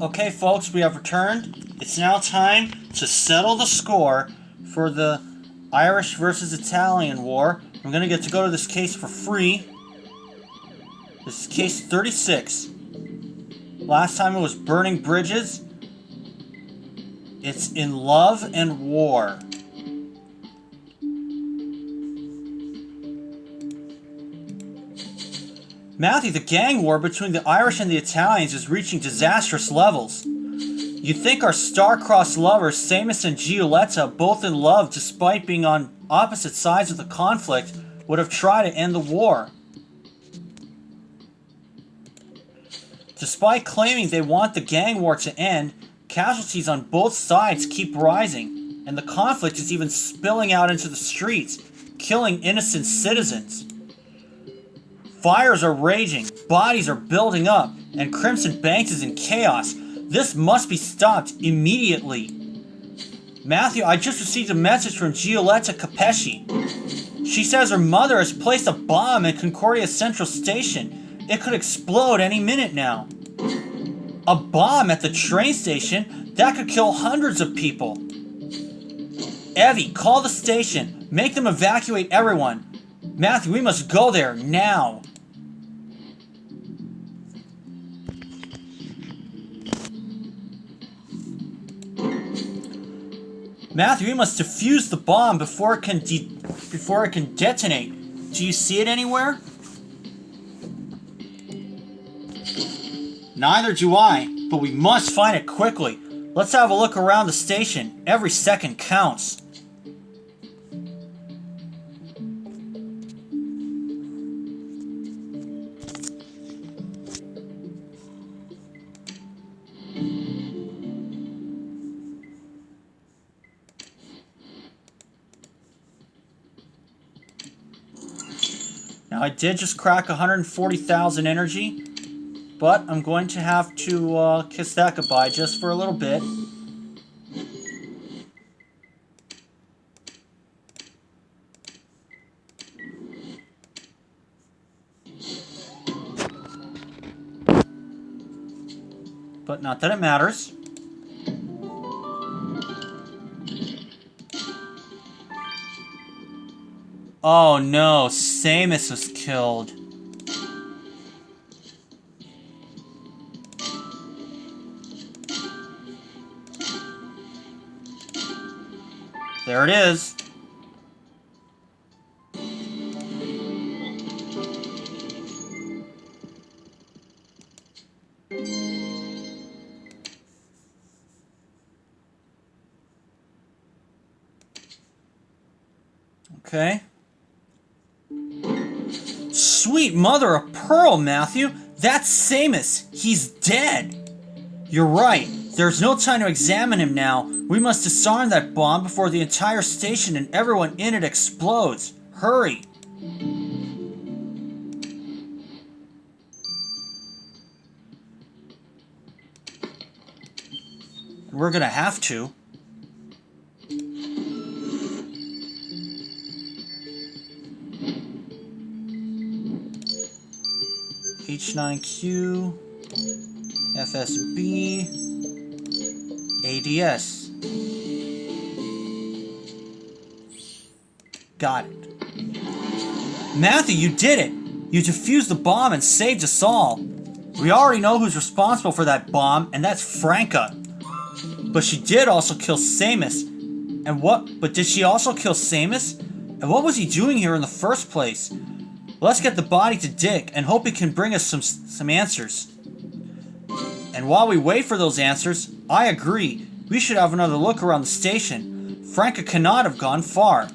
Okay, folks, we have returned. It's now time to settle the score for the Irish versus Italian war. I'm going to get to go to this case for free. This is case 36. Last time it was burning bridges. It's in love and war. Matthew, the gang war between the Irish and the Italians is reaching disastrous levels. You'd think our star-crossed lovers, Seamus and Giulietta, both in love despite being on opposite sides of the conflict, would have tried to end the war. Despite claiming they want the gang war to end, casualties on both sides keep rising, and the conflict is even spilling out into the streets, killing innocent citizens. Fires are raging, bodies are building up, and Crimson Banks is in chaos. This must be stopped immediately. Matthew, I just received a message from Giulietta Capesci. She says her mother has placed a bomb in Concordia Central Station. It could explode any minute now. A bomb at the train station? That could kill hundreds of people. Evie, call the station. Make them evacuate everyone. Matthew, we must go there now. Matthew, we must defuse the bomb before it can detonate. Do you see it anywhere? Neither do I, but we must find it quickly. Let's have a look around the station. Every second counts. Now, I did just crack 140,000 energy, but I'm going to have to kiss that goodbye just for a little bit. But not that it matters. Oh no, Seamus was killed. There it is. Okay. Sweet mother of pearl, Matthew! That's Seamus! He's dead! You're right. There's no time to examine him now. We must disarm that bomb before the entire station and everyone in it explodes. Hurry! We're gonna have to. H9Q, FSB, ADS. Got it. Matthew, you did it! You defused the bomb and saved us all. We already know who's responsible for that bomb, and that's Franca. But she did also kill Seamus. But did she also kill Seamus? And what was he doing here in the first place? Let's get the body to Dick and hope he can bring us some answers. And while we wait for those answers, I agree. We should have another look around the station. Franca cannot have gone far.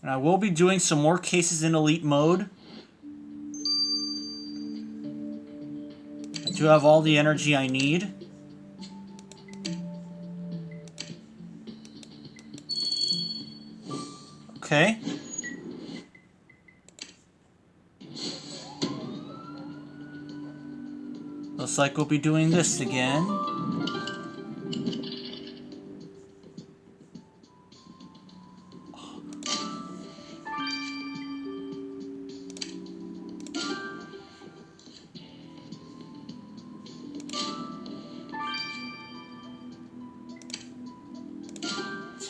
And I will be doing some more cases in elite mode. I do have all the energy I need. Okay. Those Looks like we'll be doing this again.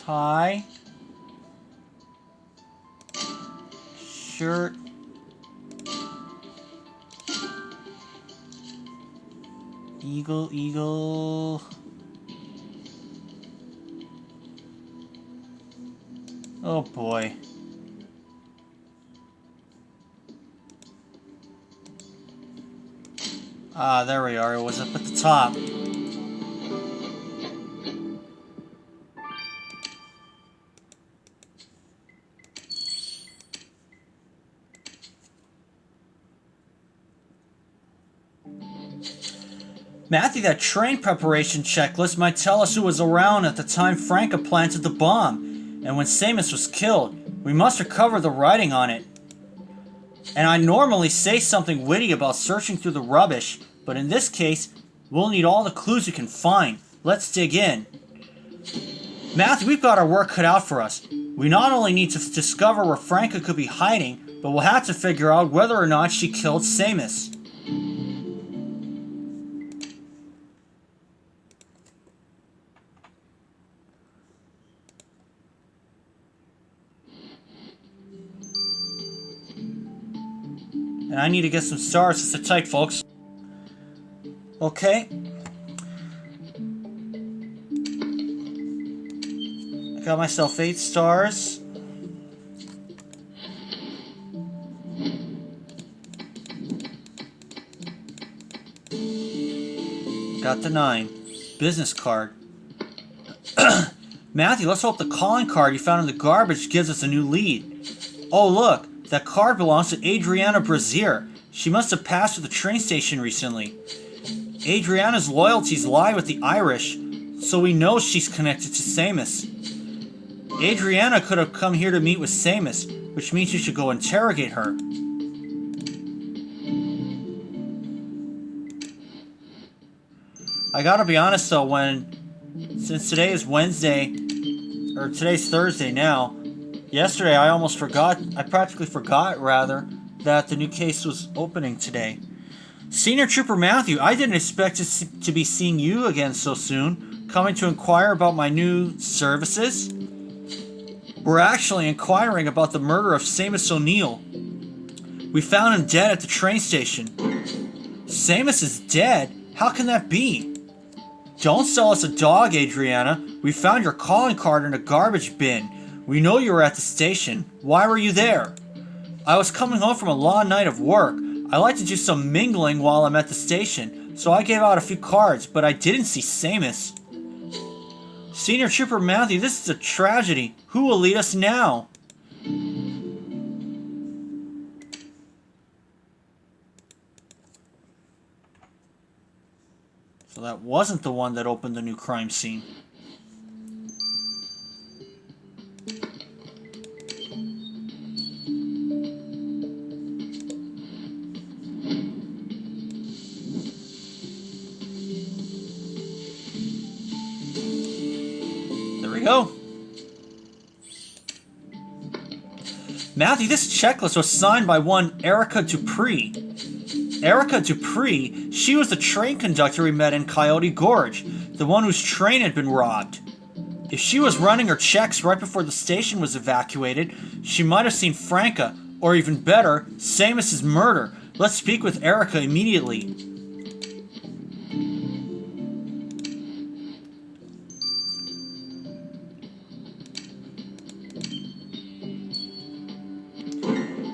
Tie. Shirt. Eagle, eagle. Oh boy. Ah, there we are. It was up at the top. Matthew, that train preparation checklist might tell us who was around at the time Franca planted the bomb, and when Samus was killed. We must recover the writing on it. And I normally say something witty about searching through the rubbish, but in this case, we'll need all the clues we can find. Let's dig in. Matthew, we've got our work cut out for us. We not only need to discover where Franca could be hiding, but we'll have to figure out whether or not she killed Samus. And I need to get some stars to sit tight, folks. Okay. I got myself 8 stars. Got the 9. Business card. Matthew, let's hope the calling card you found in the garbage gives us a new lead. Oh, look. That card belongs to Adriana Brazier. She must have passed through the train station recently. Adriana's loyalties lie with the Irish, so we know she's connected to Samus. Adriana could have come here to meet with Samus, which means you should go interrogate her. I gotta be honest though, since today is Wednesday, or today's Thursday now, yesterday I practically forgot that the new case was opening today. Senior Trooper Matthew, I didn't expect to be seeing you again so soon, coming to inquire about my new services. We're actually inquiring about the murder of Samus O'Neill. We found him dead at the train station. Samus is dead? How can that be? Don't sell us a dog, Adriana. We found your calling card in a garbage bin. We know you were at the station. Why were you there? I was coming home from a long night of work. I like to do some mingling while I'm at the station, so I gave out a few cards, but I didn't see Samus. Senior Trooper Matthew, this is a tragedy. Who will lead us now? So that wasn't the one that opened the new crime scene. Go. Matthew, this checklist was signed by one Erica Dupree. Erica Dupree, she was the train conductor we met in Coyote Gorge, the one whose train had been robbed. If she was running her checks right before the station was evacuated, she might have seen Franca, or even better, Samus's murder. Let's speak with Erica immediately.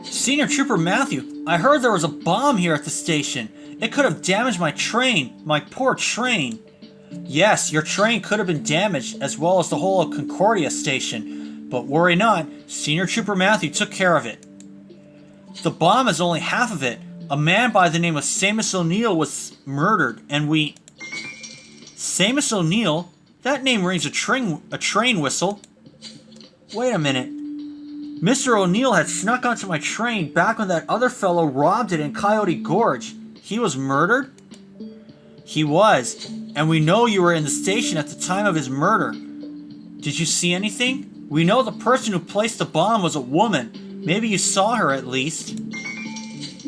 Senior Trooper Matthew, I heard there was a bomb here at the station. It could have damaged my train. My poor train. Yes, your train could have been damaged, as well as the whole of Concordia station. But worry not, Senior Trooper Matthew took care of it. The bomb is only half of it. A man by the name of Samus O'Neill was murdered, and we... Samus O'Neill? That name rings a train whistle. Wait a minute. Mr. O'Neill had snuck onto my train back when that other fellow robbed it in Coyote Gorge. He was murdered? He was, and we know you were in the station at the time of his murder. Did you see anything? We know the person who placed the bomb was a woman. Maybe you saw her at least.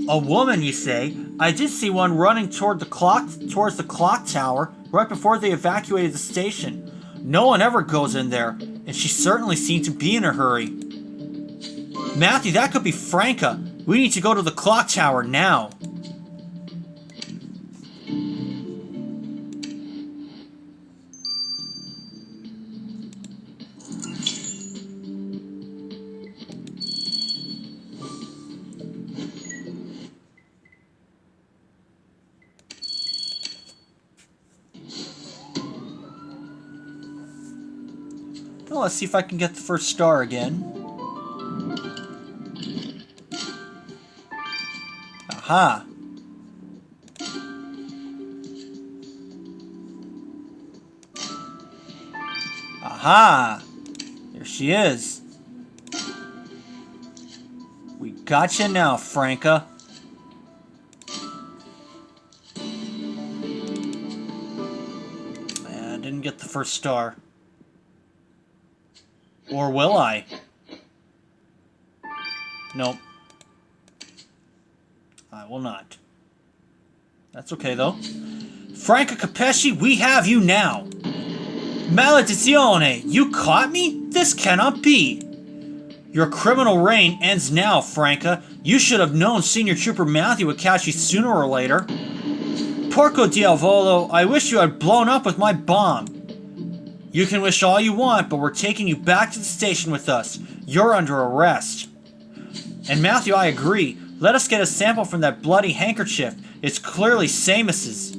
A woman, you say? I did see one running towards the clock tower right before they evacuated the station. No one ever goes in there, and she certainly seemed to be in a hurry. Matthew, that could be Franca. We need to go to the clock tower now. Well, let's see if I can get the first star again. Aha! Aha! There she is. We gotcha now, Franca. I didn't get the first star. Or will I? Nope. I will not. That's okay, though. Franca Capesci, we have you now! Maledizione! You caught me? This cannot be! Your criminal reign ends now, Franca. You should have known Senior Trooper Matthew would catch you sooner or later. Porco Diavolo, I wish you had blown up with my bomb. You can wish all you want, but we're taking you back to the station with us. You're under arrest. And Matthew, I agree. Let us get a sample from that bloody handkerchief. It's clearly Samus's.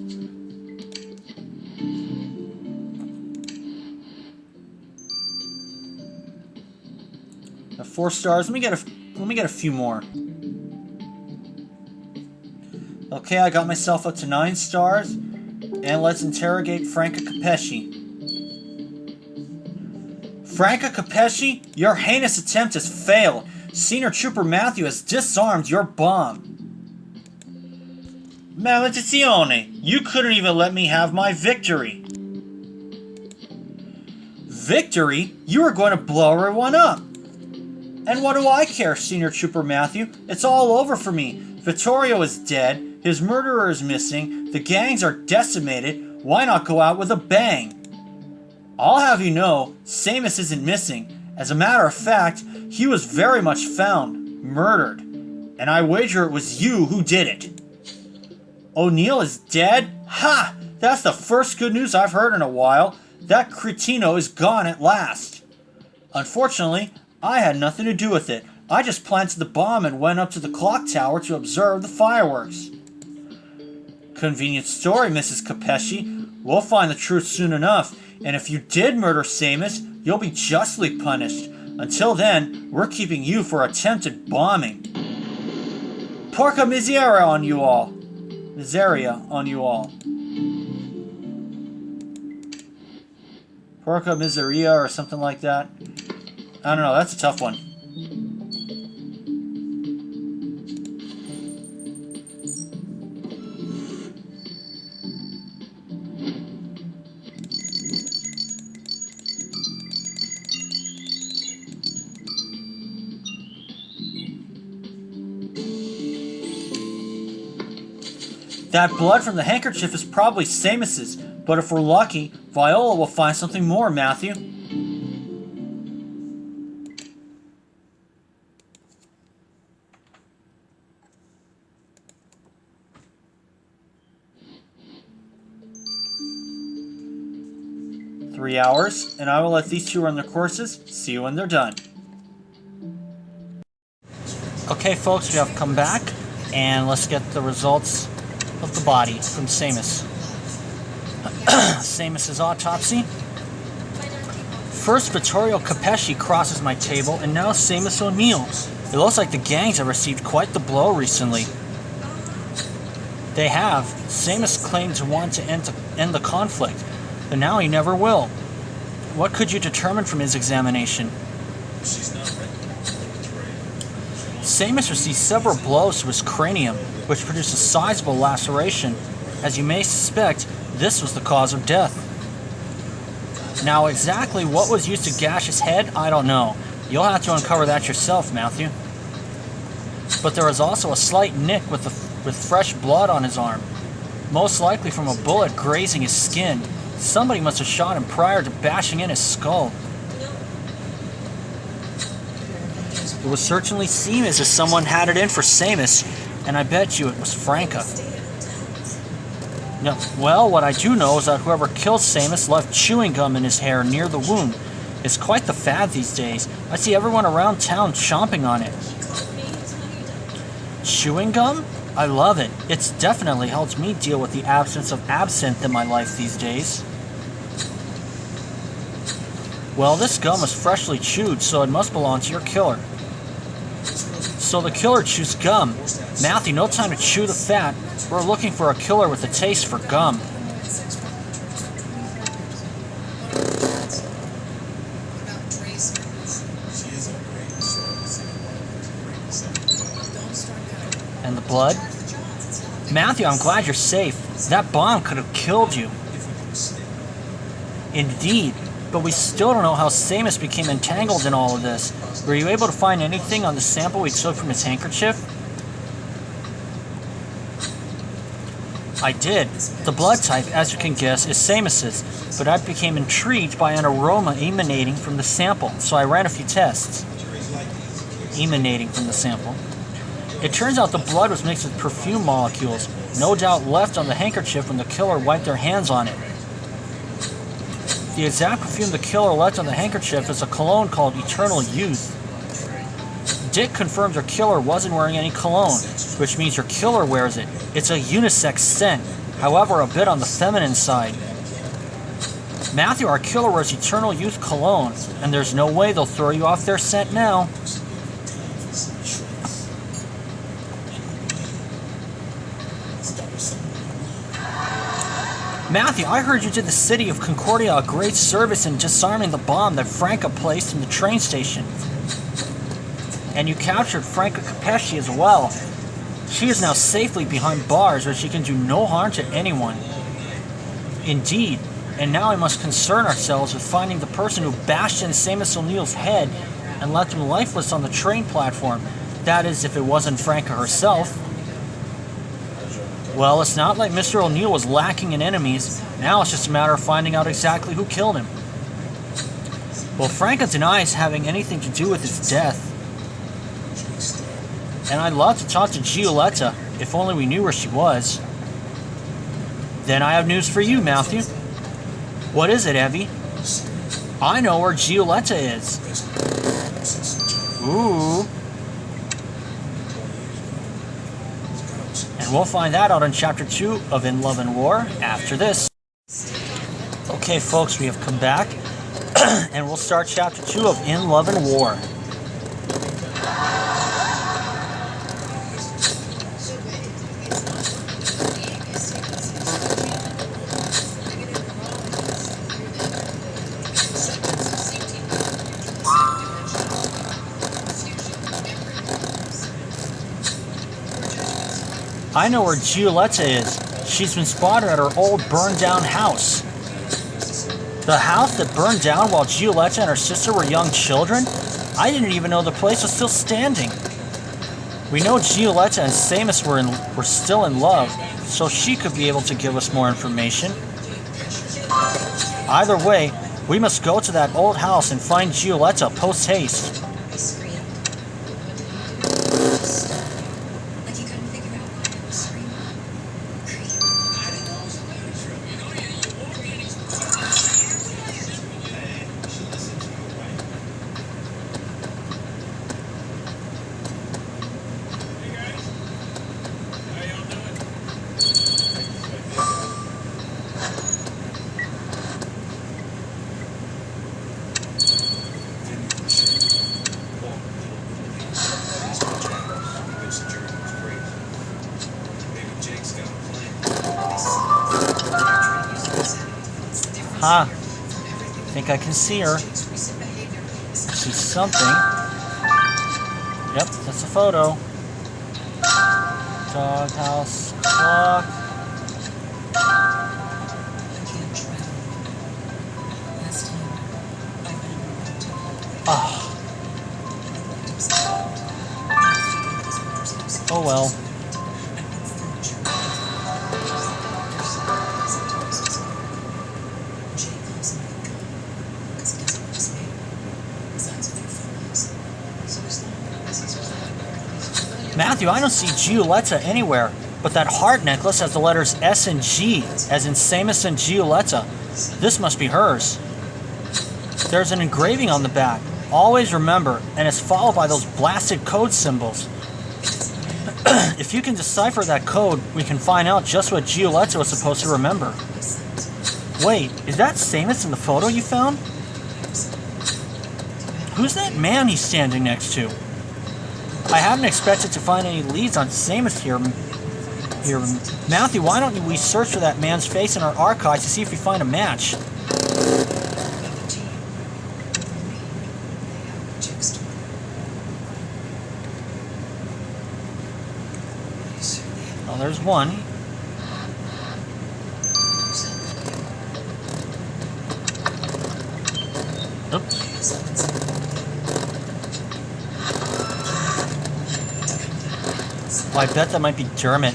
Now 4 stars. Let me get a few more. Okay, I got myself up to 9 stars. And let's interrogate Franca Capesci. Franca Capesci, your heinous attempt has failed. Senior Trooper Matthew has disarmed your bomb. Maledizione! You couldn't even let me have my victory. Victory? You were going to blow everyone up. And what do I care, Senior Trooper Matthew? It's all over for me. Vittorio is dead. His murderer is missing. The gangs are decimated. Why not go out with a bang? I'll have you know, Samus isn't missing. As a matter of fact, he was very much found, murdered. And I wager it was you who did it. O'Neill is dead? Ha! That's the first good news I've heard in a while. That cretino is gone at last. Unfortunately, I had nothing to do with it. I just planted the bomb and went up to the clock tower to observe the fireworks. Convenient story, Mrs. Capesci. We'll find the truth soon enough. And if you did murder Samus, you'll be justly punished. Until then, we're keeping you for attempted bombing. Porca miseria on you all. Miseria on you all. Porca miseria or something like that. I don't know, that's a tough one. That blood from the handkerchief is probably Samus's, but if we're lucky, Viola will find something more, Matthew. Three hours, and I will let these two run their courses. See you when they're done. Okay, folks, we have come back, and let's get the results of the body from Samus. Samus's autopsy. First, Vittorio Capesci crosses my table, and now Samus O'Neill. It looks like the gangs have received quite the blow recently. They have. Samus claimed to want to end the conflict, but now he never will. What could you determine from his examination? Samus received several blows to his cranium, which produced a sizable laceration. As you may suspect, this was the cause of death. Now, exactly what was used to gash his head, I don't know. You'll have to uncover that yourself, Matthew. But there was also a slight nick with fresh blood on his arm, most likely from a bullet grazing his skin. Somebody must have shot him prior to bashing in his skull. It would certainly seem as if someone had it in for Samus, and I bet you it was Franka. No, well, what I do know is that whoever killed Samus left chewing gum in his hair near the wound. It's quite the fad these days. I see everyone around town chomping on it. Chewing gum? I love it. It's definitely helped me deal with the absence of absinthe in my life these days. Well, this gum was freshly chewed, so it must belong to your killer. So the killer chews gum. Matthew, no time to chew the fat. We're looking for a killer with a taste for gum. And the blood? Matthew, I'm glad you're safe. That bomb could have killed you. Indeed, but we still don't know how Samus became entangled in all of this. Were you able to find anything on the sample we took from his handkerchief? I did. The blood type, as you can guess, is Samus's, but I became intrigued by an aroma emanating from the sample, so I ran a few tests. Emanating from the sample. It turns out the blood was mixed with perfume molecules, no doubt left on the handkerchief when the killer wiped their hands on it. The exact perfume the killer left on the handkerchief is a cologne called Eternal Youth. Dick confirms your killer wasn't wearing any cologne, which means your killer wears it. It's a unisex scent, however a bit on the feminine side. Matthew, our killer wears Eternal Youth cologne, and there's no way they'll throw you off their scent now. Matthew, I heard you did the city of Concordia a great service in disarming the bomb that Franka placed in the train station. And you captured Franka Capesci as well. She is now safely behind bars where she can do no harm to anyone. Indeed, and now we must concern ourselves with finding the person who bashed in Samus O'Neill's head and left him lifeless on the train platform. That is, if it wasn't Franka herself. Well, it's not like Mr. O'Neill was lacking in enemies. Now it's just a matter of finding out exactly who killed him. Well, Franka denies having anything to do with his death. And I'd love to talk to Giulietta, if only we knew where she was. Then I have news for you, Matthew. What is it, Evie? I know where Giulietta is. Ooh. And we'll find that out in Chapter 2 of In Love and War after this. Okay, folks, we have come back, and we'll start Chapter 2 of In Love and War. I know where Giulietta is. She's been spotted at her old burned-down house. The house that burned down while Giulietta and her sister were young children? I didn't even know the place was still standing. We know Giulietta and Samus were still in love, so she could be able to give us more information. Either way, we must go to that old house and find Giulietta post-haste. Huh. Think I can see her. See something. Yep, that's a photo. Doghouse clock. Oh. Oh well. Matthew, I don't see Giulietta anywhere, but that heart necklace has the letters S and G, as in Samus and Giulietta. This must be hers. There's an engraving on the back. Always remember, and it's followed by those blasted code symbols. If you can decipher that code, we can find out just what Giulietta was supposed to remember. Wait, is that Samus in the photo you found? Who's that man he's standing next to? I haven't expected to find any leads on Samus here. Matthew, why don't we search for that man's face in our archives to see if we find a match? Well, there's one. Oops. Well, I bet that might be Dermot.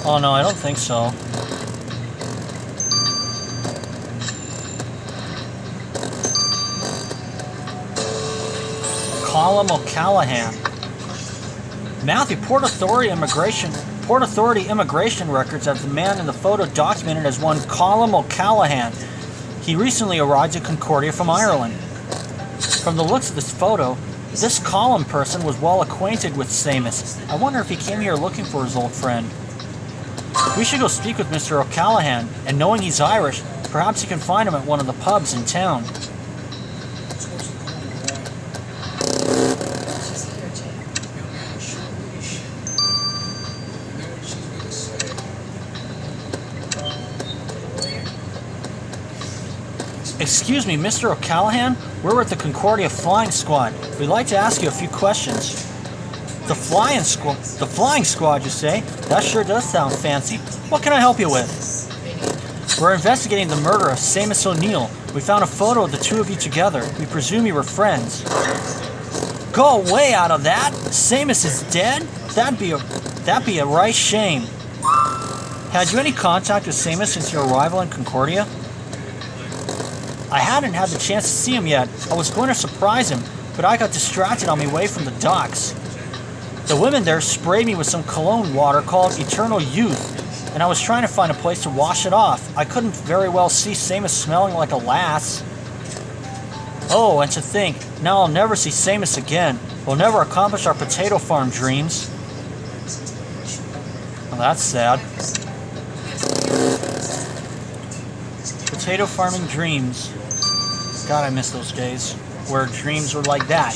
Oh no, I don't think so. Colum O'Callahan. Matthew, Port Authority immigration records have the man in the photo documented as one Colum O'Callahan. He recently arrived at Concordia from Ireland. From the looks of this photo, this Colum person was well acquainted with Samus. I wonder if he came here looking for his old friend. We should go speak with Mr. O'Callahan, and knowing he's Irish, perhaps you can find him at one of the pubs in town. Excuse me, Mr. O'Callahan? We're with the Concordia Flying Squad. We'd like to ask you a few questions. The flying squad, you say? That sure does sound fancy. What can I help you with? We're investigating the murder of Samus O'Neill. We found a photo of the two of you together. We presume you were friends. Go away out of that! Samus is dead? That'd be a right shame. Had you any contact with Samus since your arrival in Concordia? I hadn't had the chance to see him yet. I was going to surprise him, but I got distracted on my way from the docks. The women there sprayed me with some cologne water called Eternal Youth, and I was trying to find a place to wash it off. I couldn't very well see Samus smelling like a lass. Oh, and to think, now I'll never see Samus again. We'll never accomplish our potato farm dreams. Well, that's sad. Potato farming dreams. God, I miss those days where dreams were like that.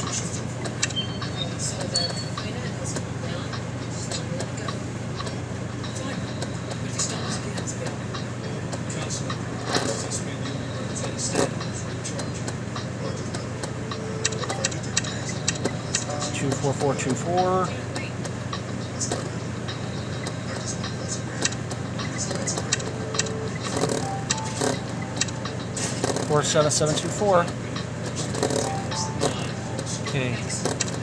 Two 4424. 47724. Okay.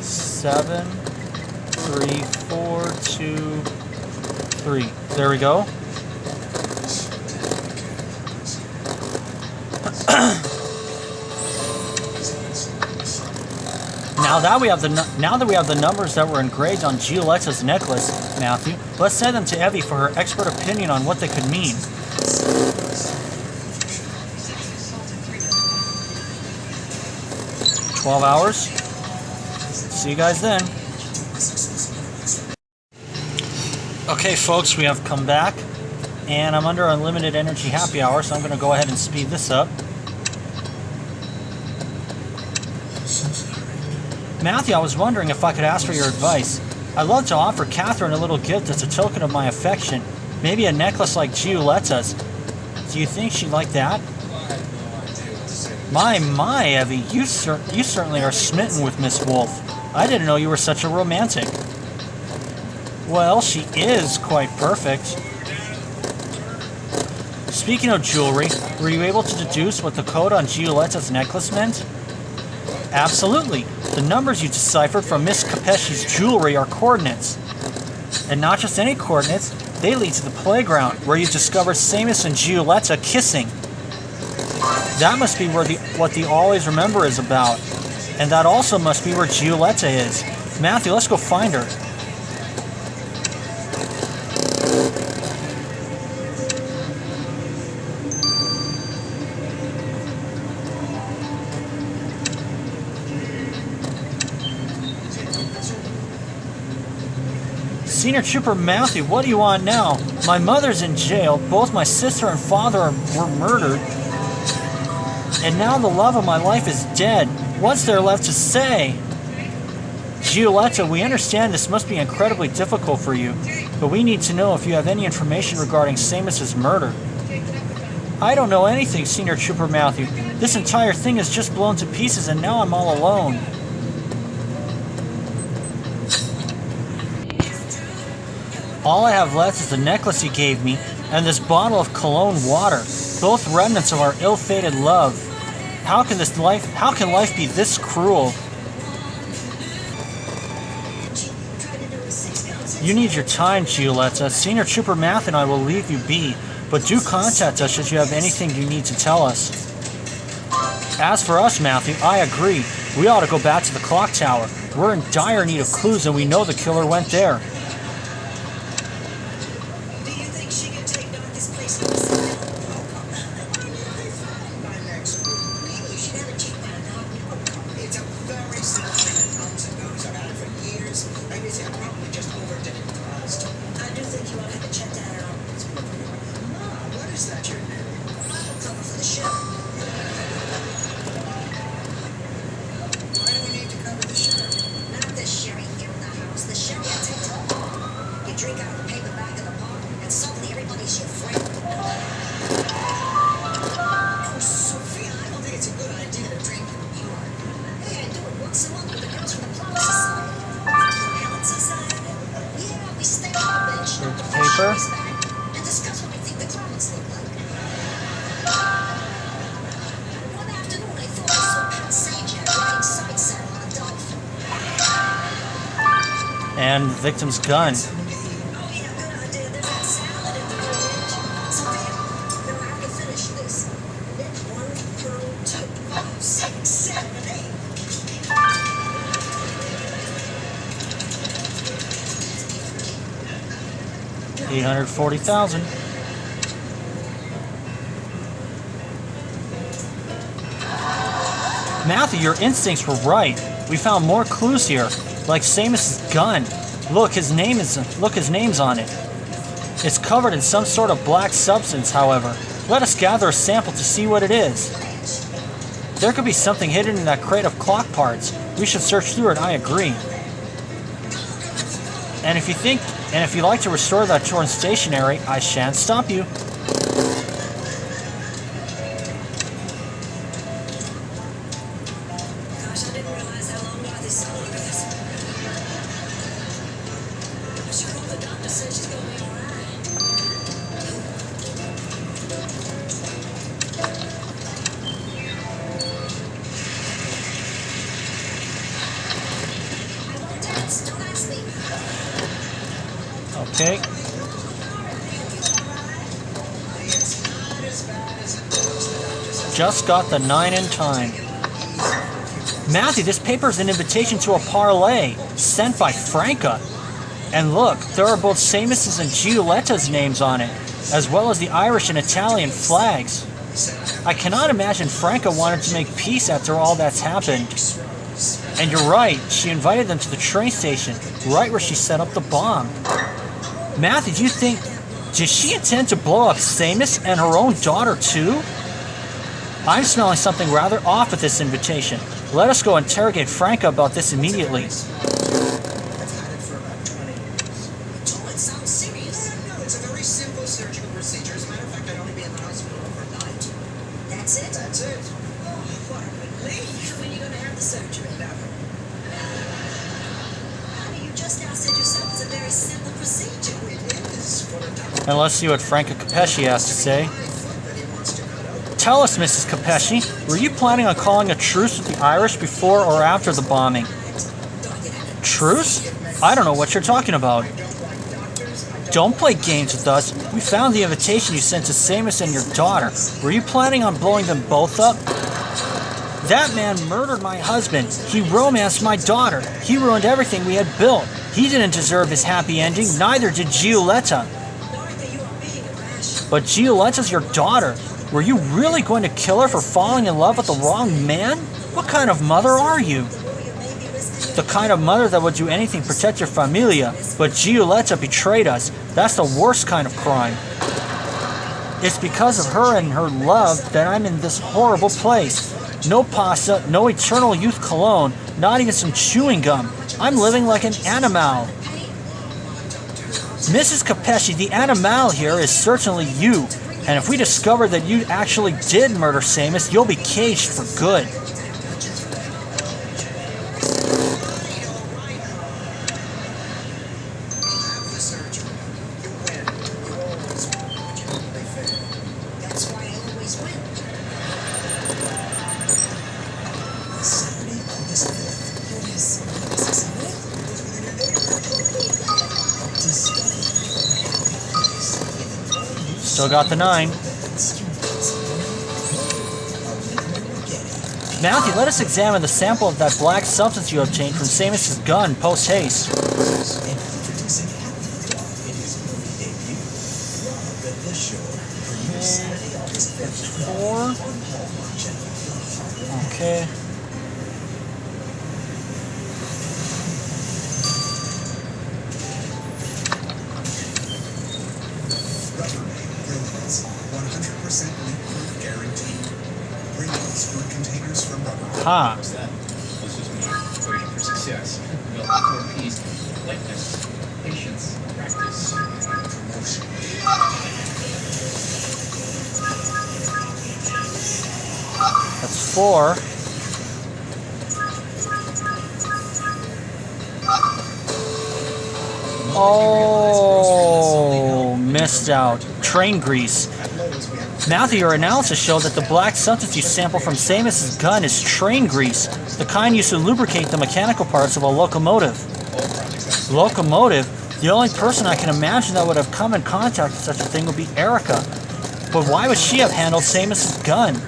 73423. There we go. Now that we have the numbers that were engraved on Giulietta's necklace, Matthew, let's send them to Evie for her expert opinion on what they could mean. 12 hours. See you guys then. Okay, folks, we have come back, and I'm under unlimited energy happy hour, so I'm going to go ahead and speed this up. Matthew, I was wondering if I could ask for your advice. I'd love to offer Catherine a little gift as a token of my affection. Maybe a necklace like Giulietta's. Do you think she'd like that? My, Evie, you certainly are smitten with Miss Wolf. I didn't know you were such a romantic. Well, she is quite perfect. Speaking of jewelry, were you able to deduce what the code on Gioletta's necklace meant? Absolutely. The numbers you deciphered from Miss Capesci's jewelry are coordinates. And not just any coordinates, they lead to the playground, where you discovered Samus and Gioletta kissing. That must be where what the Always Remember is about. And that also must be where Gioletta is. Matthew, let's go find her. Senior Trooper Matthew, what do you want now? My mother's in jail, both my sister and father were murdered, and now the love of my life is dead. What's there left to say? Gioletta, we understand this must be incredibly difficult for you, but we need to know if you have any information regarding Samus's murder. I don't know anything, Senior Trooper Matthew. This entire thing is just blown to pieces and now I'm all alone. All I have left is the necklace you gave me and this bottle of cologne water, both remnants of our ill-fated love. How can life be this cruel? You need your time, Gioletta. Senior Trooper Math and I will leave you be, but do contact us should you have anything you need to tell us. As for us, Matthew, I agree. We ought to go back to the clock tower. We're in dire need of clues and we know the killer went there. And the victim's gun. $840,000. Matthew, your instincts were right. We found more clues here, like Samus's gun. Look, his name's on it. It's covered in some sort of black substance, however. Let us gather a sample to see what it is. There could be something hidden in that crate of clock parts. We should search through it, I agree. And if you like to restore that torn stationery, I shan't stop you. Gosh, I didn't realize how long Dorothy suffered this. I sure hope the doctor says she's gonna be all right. I won't dance. Don't ask me. Okay. Just got the 9 in time. Matthew, this paper is an invitation to a parlay sent by Franca. And look, there are both Samus's and Gioletta's names on it, as well as the Irish and Italian flags. I cannot imagine Franca wanted to make peace after all that's happened. And you're right, she invited them to the train station, right where she set up the bomb. Matthew, does she intend to blow up Samus and her own daughter too? I'm smelling something rather off with this invitation. Let us go interrogate Franca about this immediately. It sounds serious. No, it's a very simple surgical procedure. As a matter of fact, I'd only be in the hospital overnight. That's it? That's it. When are you gonna have the surgery? Honey, you just now said yourself it's a very simple procedure. It is for a doctor. And let's see what Franco Capesci has to say. Tell us, Mrs. Capesci, were you planning on calling a truce with the Irish before or after the bombing? Truce? I don't know what you're talking about. Don't play games with us. We found the invitation you sent to Seamus and your daughter. Were you planning on blowing them both up? That man murdered my husband. He romanced my daughter. He ruined everything we had built. He didn't deserve his happy ending, neither did Giulietta. But Gioletta's your daughter. Were you really going to kill her for falling in love with the wrong man? What kind of mother are you? The kind of mother that would do anything to protect your familia, but Giulietta betrayed us. That's the worst kind of crime. It's because of her and her love that I'm in this horrible place. No pasta, no eternal youth cologne, not even some chewing gum. I'm living like an animal. Mrs. Capesci, the animal here is certainly you. And if we discover that you actually did murder Seamus, you'll be caged for good. That's why I always win. Saturday, August 5th. Still got the 9. Matthew, let us examine the sample of that black substance you obtained from Seamus' gun post-haste. 4. Okay. Ha. What's that? Let's just make equation for success. We'll have 4 P's: likeness, patience, practice, promotion. That's 4. Oh, missed out. Train grease. Matthew, your analysis showed that the black substance you sampled from Seamus' gun is train grease, the kind used to lubricate the mechanical parts of a locomotive. Locomotive? The only person I can imagine that would have come in contact with such a thing would be Erica. But why would she have handled Seamus' gun?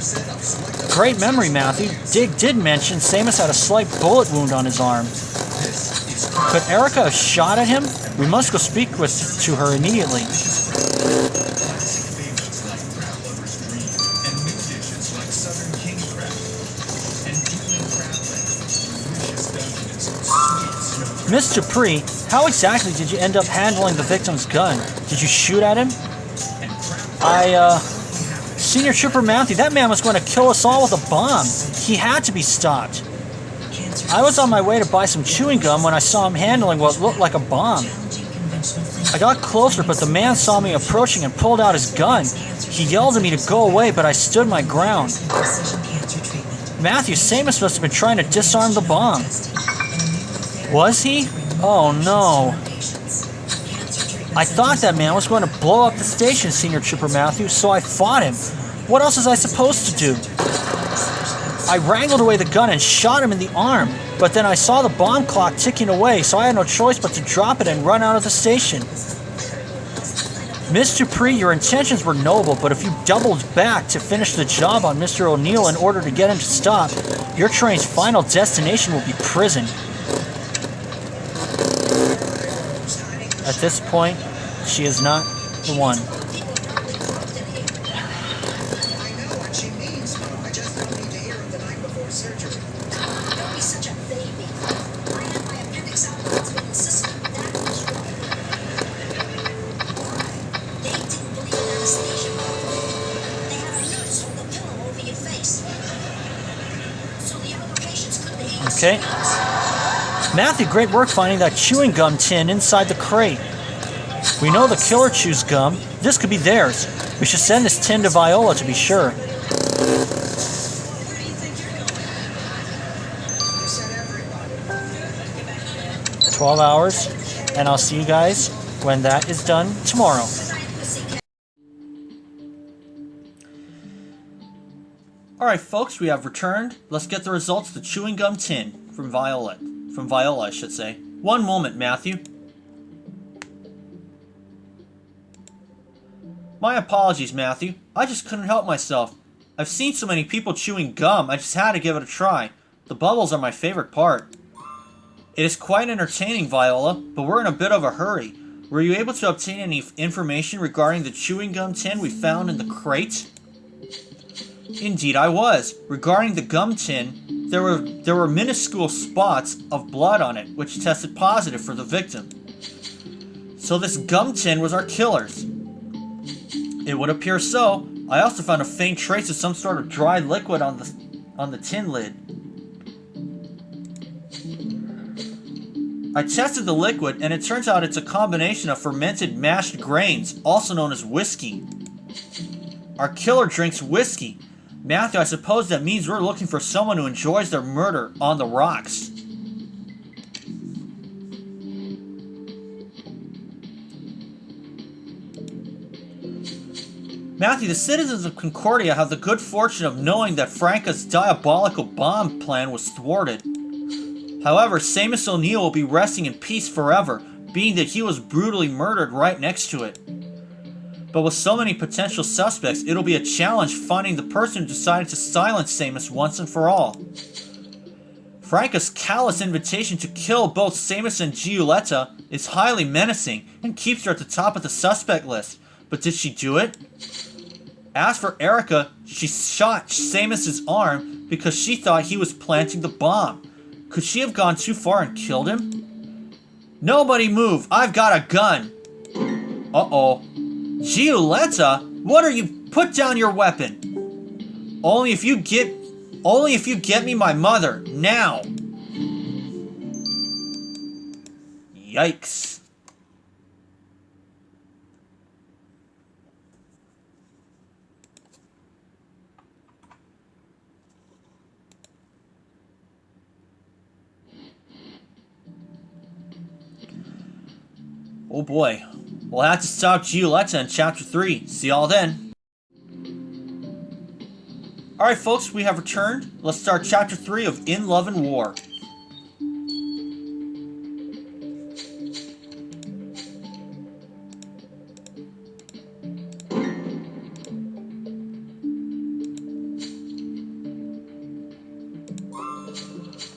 Great memory, Matthew. Dig did mention Seamus had a slight bullet wound on his arm. Could Erica have shot at him? We must go speak to her immediately. Miss Dupree, how exactly did you end up handling the victim's gun? Did you shoot at him? Senior Trooper Matthew, that man was going to kill us all with a bomb. He had to be stopped. I was on my way to buy some chewing gum when I saw him handling what looked like a bomb. I got closer, but the man saw me approaching and pulled out his gun. He yelled at me to go away, but I stood my ground. Matthew, Seamus must have been trying to disarm the bomb. Was he? Oh no. I thought that man was going to blow up the station, Senior Trooper Matthew, so I fought him. What else was I supposed to do? I wrangled away the gun and shot him in the arm, but then I saw the bomb clock ticking away, so I had no choice but to drop it and run out of the station. Miss Dupree, your intentions were noble, but if you doubled back to finish the job on Mr. O'Neill in order to get him to stop, your train's final destination will be prison. At this point, she is not the one. I know what she means, Mom. I just don't need to hear it the night before surgery. Don't be such a baby. I had my appendix out when it's been insistent that was wrong. Why? They didn't believe in anesthesia. They had a nurse hold a pillow over your face. So the other patients couldn't hear. Okay. Matthew, great work finding that chewing gum tin inside the crate. We know the killer chews gum. This could be theirs. We should send this tin to Viola to be sure. Where do you think you're 12 hours, and I'll see you guys when that is done tomorrow. Alright folks, we have returned. Let's get the results of the chewing gum tin from Viola, I should say. One moment, Matthew. My apologies, Matthew. I just couldn't help myself. I've seen so many people chewing gum, I just had to give it a try. The bubbles are my favorite part. It is quite entertaining, Viola, but we're in a bit of a hurry. Were you able to obtain any information regarding the chewing gum tin we found in the crate? Indeed I was. Regarding the gum tin, there were minuscule spots of blood on it, which tested positive for the victim. So this gum tin was our killer's. It would appear so. I also found a faint trace of some sort of dry liquid on the tin lid. I tested the liquid, and it turns out it's a combination of fermented mashed grains, also known as whiskey. Our killer drinks whiskey. Matthew, I suppose that means we're looking for someone who enjoys their murder on the rocks. Matthew, the citizens of Concordia have the good fortune of knowing that Franca's diabolical bomb plan was thwarted. However, Seamus O'Neill will be resting in peace forever, being that he was brutally murdered right next to it. But with so many potential suspects, it'll be a challenge finding the person who decided to silence Seamus once and for all. Franca's callous invitation to kill both Seamus and Giulietta is highly menacing and keeps her at the top of the suspect list. But did she do it? As for Erica, she shot Seamus' arm because she thought he was planting the bomb. Could she have gone too far and killed him? Nobody move! I've got a gun! Uh-oh. Giulietta? What are you? Put down your weapon. Only if you get me my mother, now! Yikes. Oh boy. We'll have to stop Giulietta in Chapter 3. See y'all then. Alright folks, we have returned. Let's start Chapter 3 of In Love and War.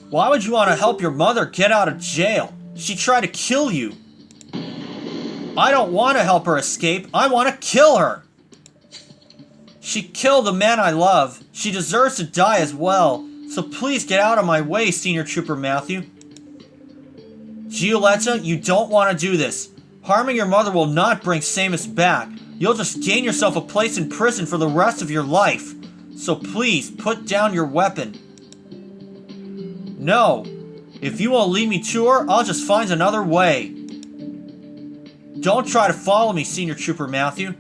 Why would you want to help your mother get out of jail? She tried to kill you. I don't want to help her escape. I want to kill her. She killed the man I love. She deserves to die as well. So please get out of my way, Senior Trooper Matthew. Giulietta, you don't want to do this. Harming your mother will not bring Seamus back. You'll just gain yourself a place in prison for the rest of your life. So please, put down your weapon. No. If you won't lead me to her, I'll just find another way. Don't try to follow me, Senior Trooper Matthew.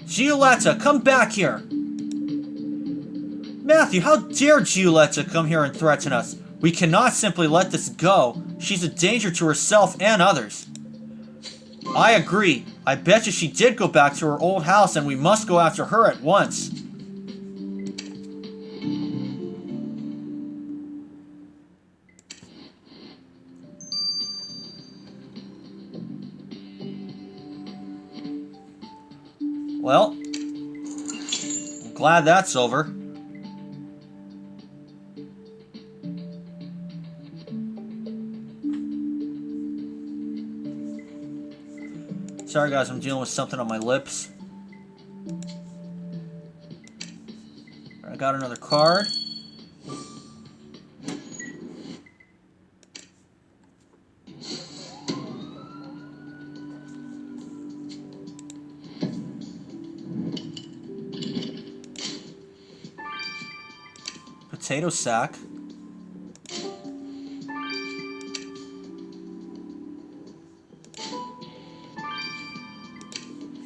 Giulietta, come back here! Matthew, how dare Giulietta come here and threaten us? We cannot simply let this go. She's a danger to herself and others. I agree. I bet you she did go back to her old house and we must go after her at once. Well, I'm glad that's over. Sorry guys, I'm dealing with something on my lips. I got another card. Potato sack.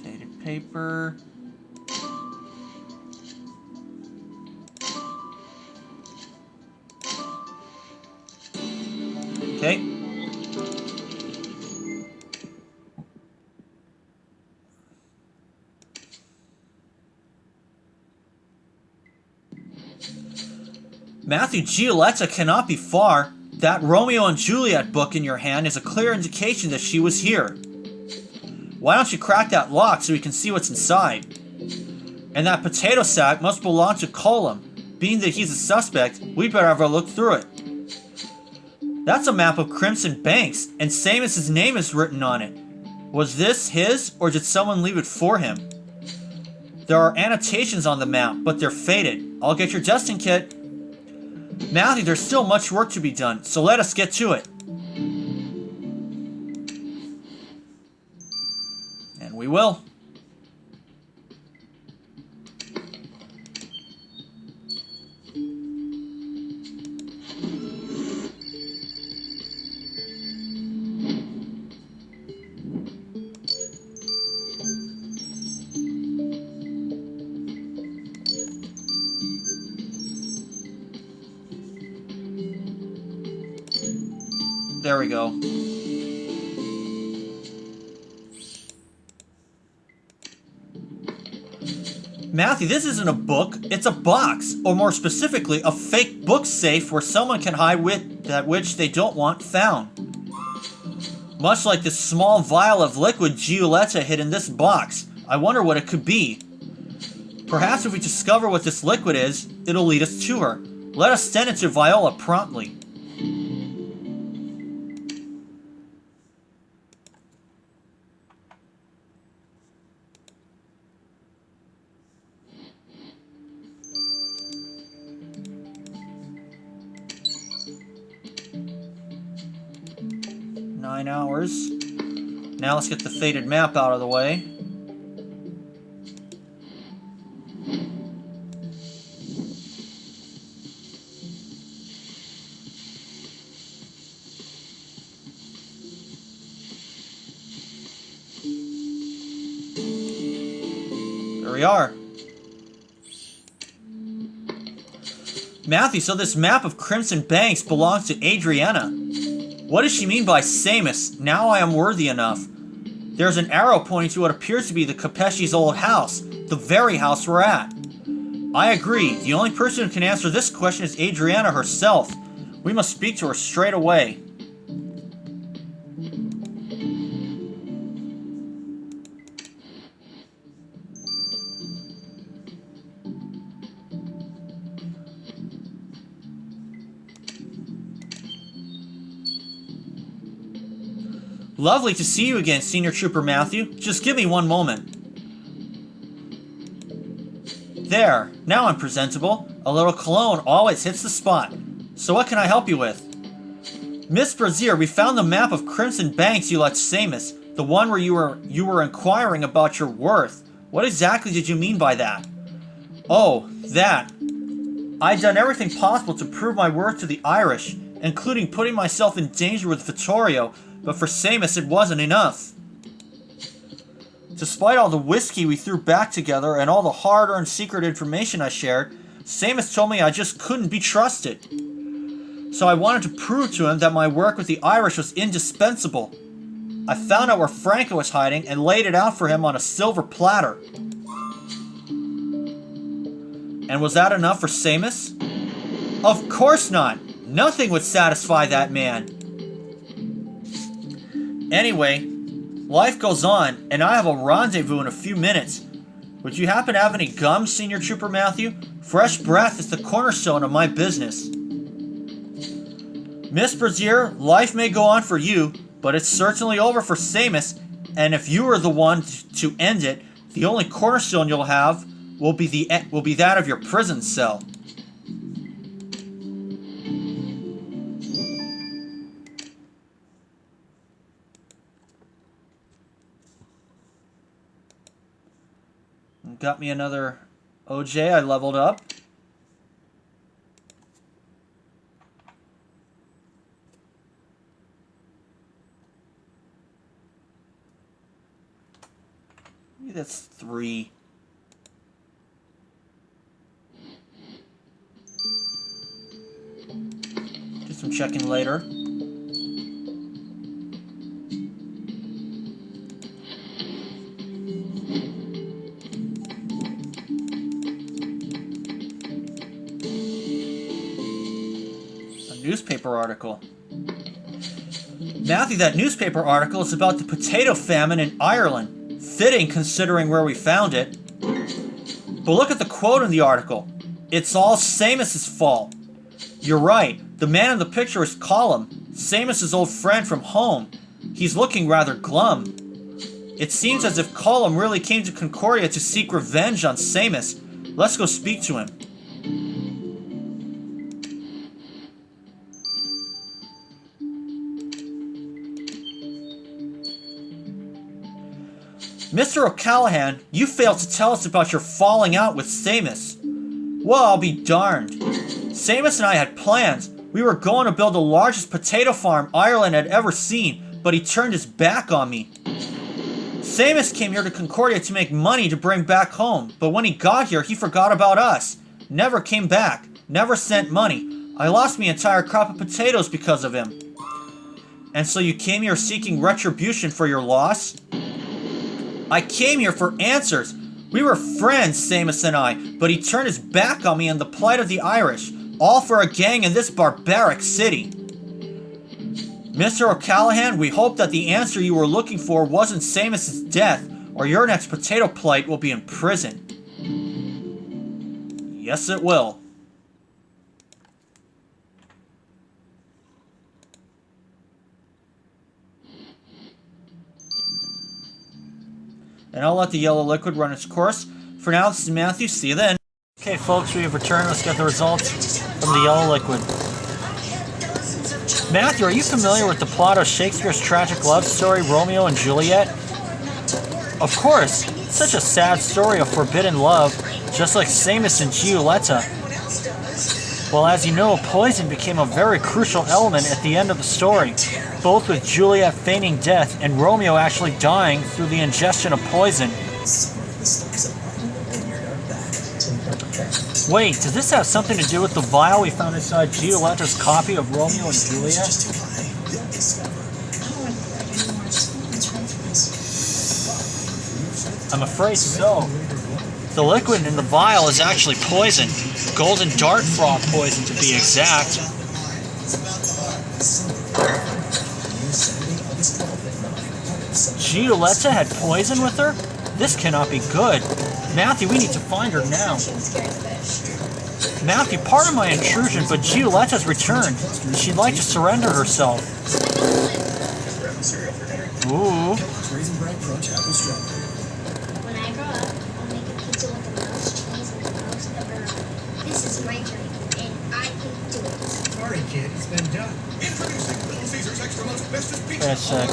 Faded paper. Okay. Matthew, Giulietta cannot be far. That Romeo and Juliet book in your hand is a clear indication that she was here. Why don't you crack that lock so we can see what's inside? And that potato sack must belong to Colum. Being that he's a suspect, we better have a look through it. That's a map of Crimson Banks, and Samus's name is written on it. Was this his, or did someone leave it for him? There are annotations on the map, but they're faded. I'll get your dusting kit. Matthew, there's still much work to be done, so let us get to it. And we will. There we go. Matthew, this isn't a book, it's a box, or more specifically, a fake book safe where someone can hide that which they don't want found. Much like this small vial of liquid Giulietta hid in this box. I wonder what it could be. Perhaps if we discover what this liquid is, it'll lead us to her. Let us send it to Viola promptly. Hours. Now let's get the faded map out of the way. There we are. Matthew, so this map of Crimson Banks belongs to Adriana. What does she mean by Samus? Now I am worthy enough. There's an arrow pointing to what appears to be the Capesci's old house, the very house we're at. I agree. The only person who can answer this question is Adriana herself. We must speak to her straight away. Lovely to see you again, Senior Trooper Matthew. Just give me one moment. There, now I'm presentable. A little cologne always hits the spot. So what can I help you with? Miss Brazier, we found the map of Crimson Banks you left Samus, the one where you were inquiring about your worth. What exactly did you mean by that? Oh, that. I'd done everything possible to prove my worth to the Irish, including putting myself in danger with Vittorio, but for Samus it wasn't enough. Despite all the whiskey we threw back together and all the hard-earned secret information I shared, Samus told me I just couldn't be trusted. So I wanted to prove to him that my work with the Irish was indispensable. I found out where Franco was hiding and laid it out for him on a silver platter. And was that enough for Samus? Of course not! Nothing would satisfy that man. Anyway, life goes on, and I have a rendezvous in a few minutes. Would you happen to have any gum, Senior Trooper Matthew? Fresh breath is the cornerstone of my business. Miss Brazier, life may go on for you, but it's certainly over for Samus, and if you are the one to end it, the only cornerstone you'll have will be that of your prison cell. Got me another OJ. I leveled up. Maybe that's 3. Do some checking later. newspaper article. Matthew, that newspaper article is about the potato famine in Ireland. Fitting considering where we found it. But look at the quote in the article. It's all Samus's fault. You're right. The man in the picture is Colum, Samus's old friend from home. He's looking rather glum. It seems as if Colum really came to Concordia to seek revenge on Samus. Let's go speak to him. Mr. O'Callahan, you failed to tell us about your falling out with Samus. Well, I'll be darned. Samus and I had plans. We were going to build the largest potato farm Ireland had ever seen, but he turned his back on me. Samus came here to Concordia to make money to bring back home, but when he got here, he forgot about us. Never came back. Never sent money. I lost my entire crop of potatoes because of him. And so you came here seeking retribution for your loss? I came here for answers. We were friends, Samus and I, but he turned his back on me and the plight of the Irish, all for a gang in this barbaric city. Mr. O'Callahan, we hope that the answer you were looking for wasn't Samus's death, or your next potato plight will be in prison. Yes, it will. And I'll let the yellow liquid run its course. For now, this is Matthew. See you then. Okay, folks, we have returned. Let's get the results from the yellow liquid. Matthew, are you familiar with the plot of Shakespeare's tragic love story, Romeo and Juliet? Of course. Such a sad story of forbidden love, just like Samus and Giulietta. Well, as you know, poison became a very crucial element at the end of the story, both with Juliet feigning death and Romeo actually dying through the ingestion of poison. Wait, does this have something to do with the vial we found inside Giulietta's copy of Romeo and Juliet? I'm afraid so. The liquid in the vial is actually poison. Golden dart frog poison, to be exact. Giulietta had poison with her? This cannot be good. Matthew, we need to find her now. Matthew, pardon my intrusion, but Giulietta's returned. She'd like to surrender herself. Ooh. When I grow up, I'll make a pizza with the most cheese and the most pepperoni. This is my dream, and I can do it. Sorry, kid, it's been done. Introducing Little Caesars Extra Most Bestest Pizza. Wait a sec.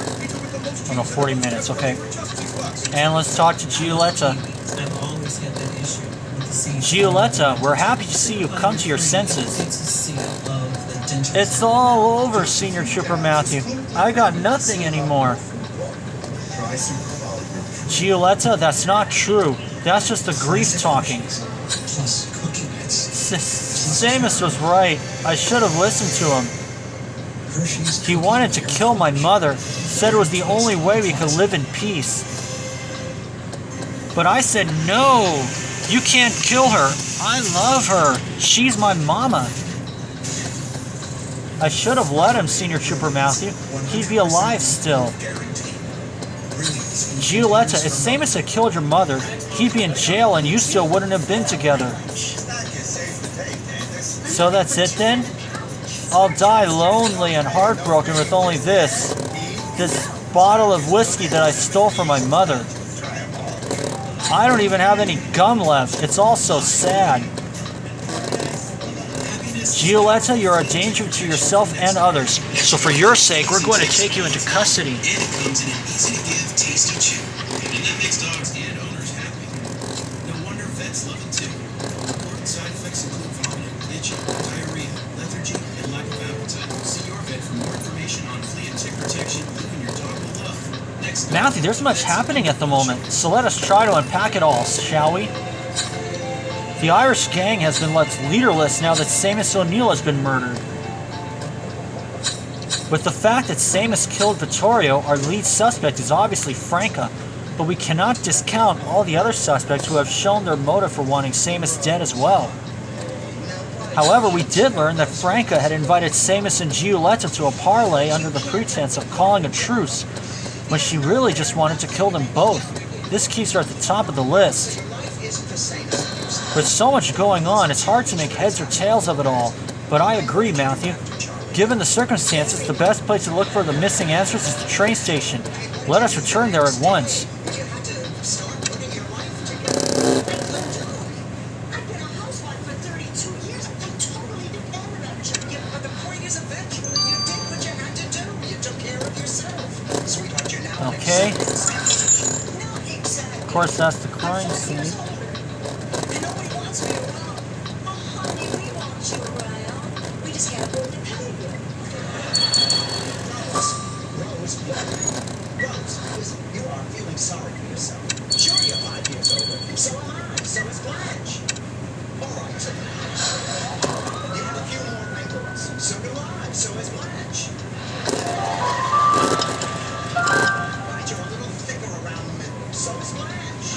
Oh no, 40 minutes, okay. And let's talk to Giulietta. I've always had that issue with the scene. Giulietta, we're happy to see you come to your senses. It's a seal of the dental. It's all over, Senior Trooper Matthew. I got nothing anymore. Giulietta, that's not true. That's just the grief talking. Plus cooking it. Samus was right. I should have listened to him. Hershey's. He wanted to kill my mother, said it was the only way we could live in peace. But I said, no, you can't kill her. I love her. She's my mama. I should have let him, Senior Trooper Matthew. He'd be alive still. Giulietta, if Samus had killed your mother, he'd be in jail and you still wouldn't have been together. So that's it then? I'll die lonely and heartbroken with only this bottle of whiskey that I stole from my mother. I don't even have any gum left. It's all so sad. Giulietta, you're a danger to yourself and others. So for your sake, we're going to take you into custody. It comes in an easy-to-give, tasty chew, and that makes dogs and owners happy. No wonder vets love it too. Important side effects include vomiting, itching, diarrhea, lethargy, and lack of appetite. See your vet for more information on flea and tick protection you and your dog will love. Next, Matthew, there's much happening at the moment, so let us try to unpack it all, shall we? The Irish gang has been left leaderless now that Samus O'Neill has been murdered. With the fact that Samus killed Vittorio, our lead suspect is obviously Franca, but we cannot discount all the other suspects who have shown their motive for wanting Samus dead as well. However, we did learn that Franca had invited Samus and Giuletta to a parlay under the pretense of calling a truce, when she really just wanted to kill them both. This keeps her at the top of the list. Life isn't the same as it used to With so much going on, it's hard to make heads or tails of it all. But I agree, Matthew. Given the circumstances, the best place to look for the missing answers is the train station. Let us return there at once. be. You had to start putting your life together. I couldn't do it. I've been a housewife for 32 years. I'm totally dependent on you. Yeah, but the point is eventually you did what you had to do. You took care of yourself. Sweetheart, you're now Okay. accepted as such. Not exactly. Of course, that's the crime I'm 4 scene. years older. And nobody wants me around. Oh, honey, we want you around. We just can't afford to pay you. Rose, listen, you are feeling sorry for yourself. Sure, you're 5 years older. So am I. So is Blanche. All right. You have a few more wrinkles. So do I. So is Blanche. Right, you're a little thicker around the middle. So is Blanche.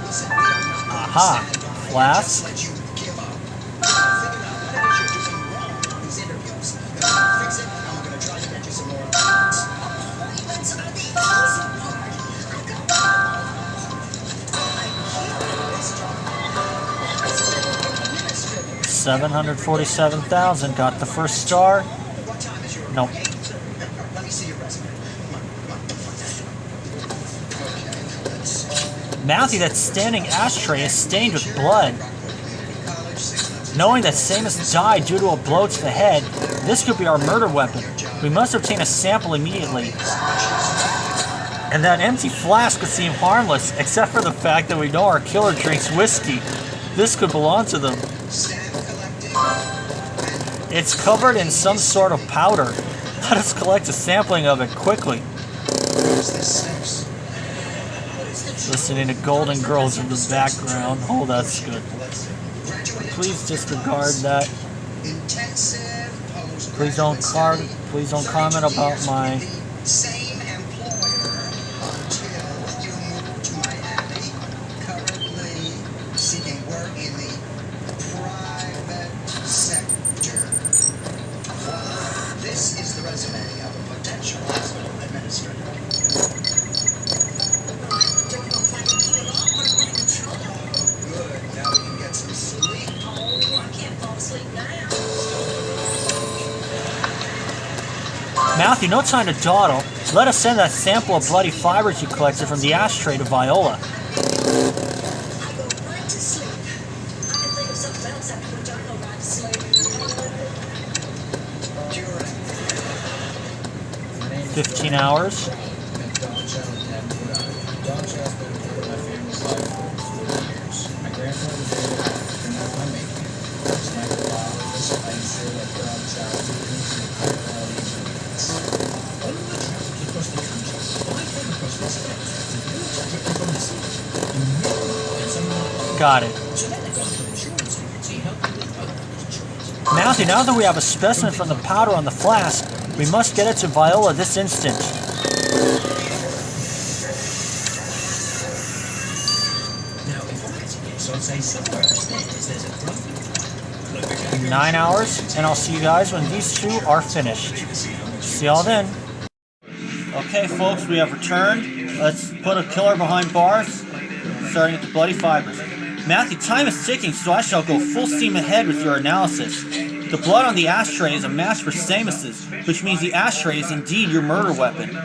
Listen, we are not going to Aha. stand by and Flask. just let you give up. We're gonna figure out what it is you're doing wrong on these interviews. Then we're gonna fix it, and we're gonna try to get you some more appointments. Appointments are the easy part. I've got one of them. 747,000. Got the first star. What time is your Nope. Let me see your resume. Come on. Okay, let's see. Matthew, that standing ashtray is stained with blood. College, 6 months. Knowing that Samus died due to a blow to the head, this could be our murder weapon. We must obtain a sample immediately. And that empty flask would seem harmless, except for the fact that we know our killer drinks whiskey. This could belong to them. Stand collecting. It's covered in some sort of powder. Let us collect a sampling of it quickly. Where's this Samus? Listening to Golden Girls in the background. Oh, that's good. Graduated Please top disregard degrees. that. Intensive Please don't postgraduate please don't study. comment 32 about years my. with the same employer until you moved to Miami. Currently seeking work in the private sector. Voila. This is the resume of a potential hospital administrator. Good. Now we can get some sleep. Matthew, no time to dawdle. Let us send that sample of bloody fibers you collected from the ashtray to Viola. I go right to sleep. I can think of something else after which I go right to sleep. 15 hours. My grandfather did it after not my making. It's my father's. I ensure that dog child is high quality ingredients. All of my traffic across the country, I came across this text. From the city. And someone Got it. so then I got an insurance agency helping with other insurance. Matthew, now that we have a specimen from the powder on the flask, we must get it to Viola this instant. Now, if I had to guess, I'd say somewhere upstairs there's a trophy. 9 hours, and I'll see you guys when these two are finished. See y'all then. Okay, folks, we have returned. Let's put a killer behind bars, starting at the bloody fibers. Matthew, time is ticking, so I shall go full steam ahead with your analysis. The blood on the ashtray is a match for Samus's, which means the ashtray is indeed your murder weapon.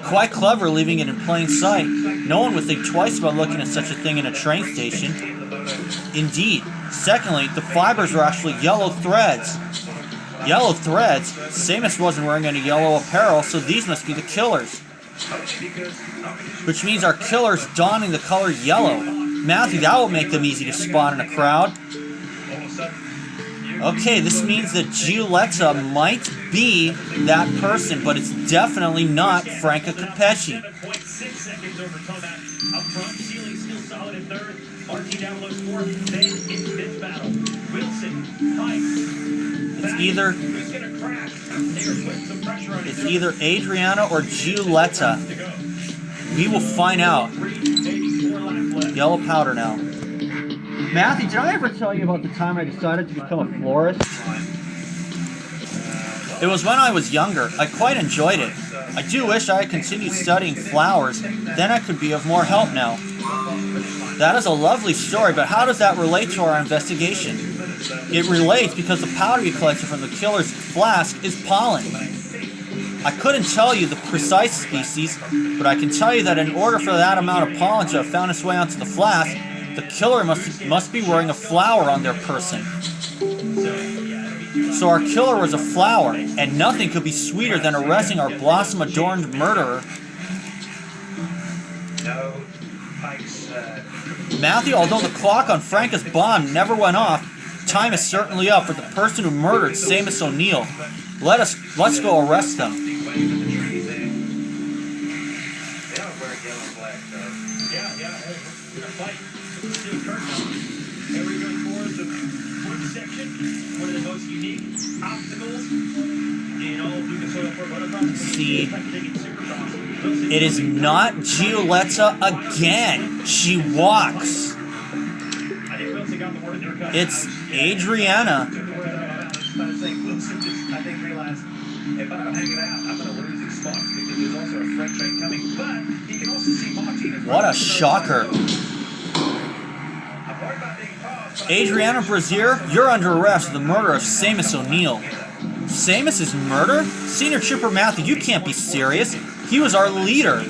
Quite clever leaving it in plain sight. No one would think twice about looking at such a thing in a train station. Indeed. Secondly, the fibers are actually yellow threads. Yellow threads? Samus wasn't wearing any yellow apparel, so these must be the killers. Which means our killer's donning the color yellow. Matthew, that will make them easy to spot in a crowd. Okay, this means that Giuletta might be that person, but it's definitely not Franca Capecci. 7.6 seconds over Tomac. Up front, Sealing still solid in third. RT down low fourth. Then it's this battle. Wilson, Pike. It's either Who's gonna crack? They are putting some pressure on it's either Adriana or Giuletta. to go. We will find out. 3, maybe 4 laps left. yellow powder now. Matthew, did I ever tell you about the time I decided to become a florist? It was when I was younger. I quite enjoyed it. I do wish I had continued studying flowers, then I could be of more help now. That is a lovely story, but how does that relate to our investigation? It relates because the powder you collected from the killer's flask is pollen. I couldn't tell you the precise species, but I can tell you that in order for that amount of pollen to have found its way onto the flask, the killer must be wearing a flower on their person. So our killer was a flower, and nothing could be sweeter than arresting our blossom-adorned murderer. Matthew, although the clock on Franca's bomb never went off, time is certainly up for the person who murdered Seamus O'Neill. Let's go arrest them. See, it is not Giulietta again. She walks. It's Adriana. What a shocker. Adriana Brazier, you're under arrest for the murder of Seamus O'Neill. Seamus's murder? Senior Trooper Matthew, you can't be serious. He was our leader.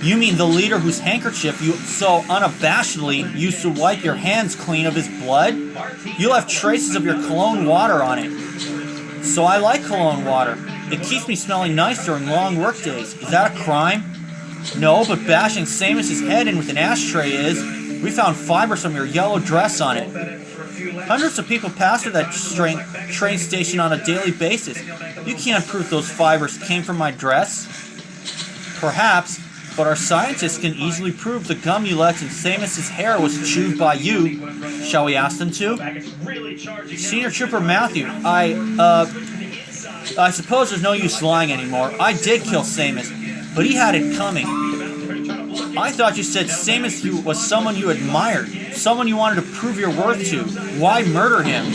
You mean the leader whose handkerchief you so unabashedly used to wipe your hands clean of his blood? You left traces of your cologne water on it. So I like cologne water. It keeps me smelling nice during long work days. Is that a crime? No, but bashing Seamus's head in with an ashtray is. We found fibers from your yellow dress on it. Hundreds of people pass through that train station on a daily basis. You can't prove those fibers came from my dress. Perhaps, but our scientists can easily prove the gum you left in Seamus's hair was chewed by you. Shall we ask them to? Senior Trooper Matthew, I suppose there's no use lying anymore. I did kill Seamus, but he had it coming. I thought you said Seamus was someone you admired, someone you wanted to prove your worth to. Why murder him?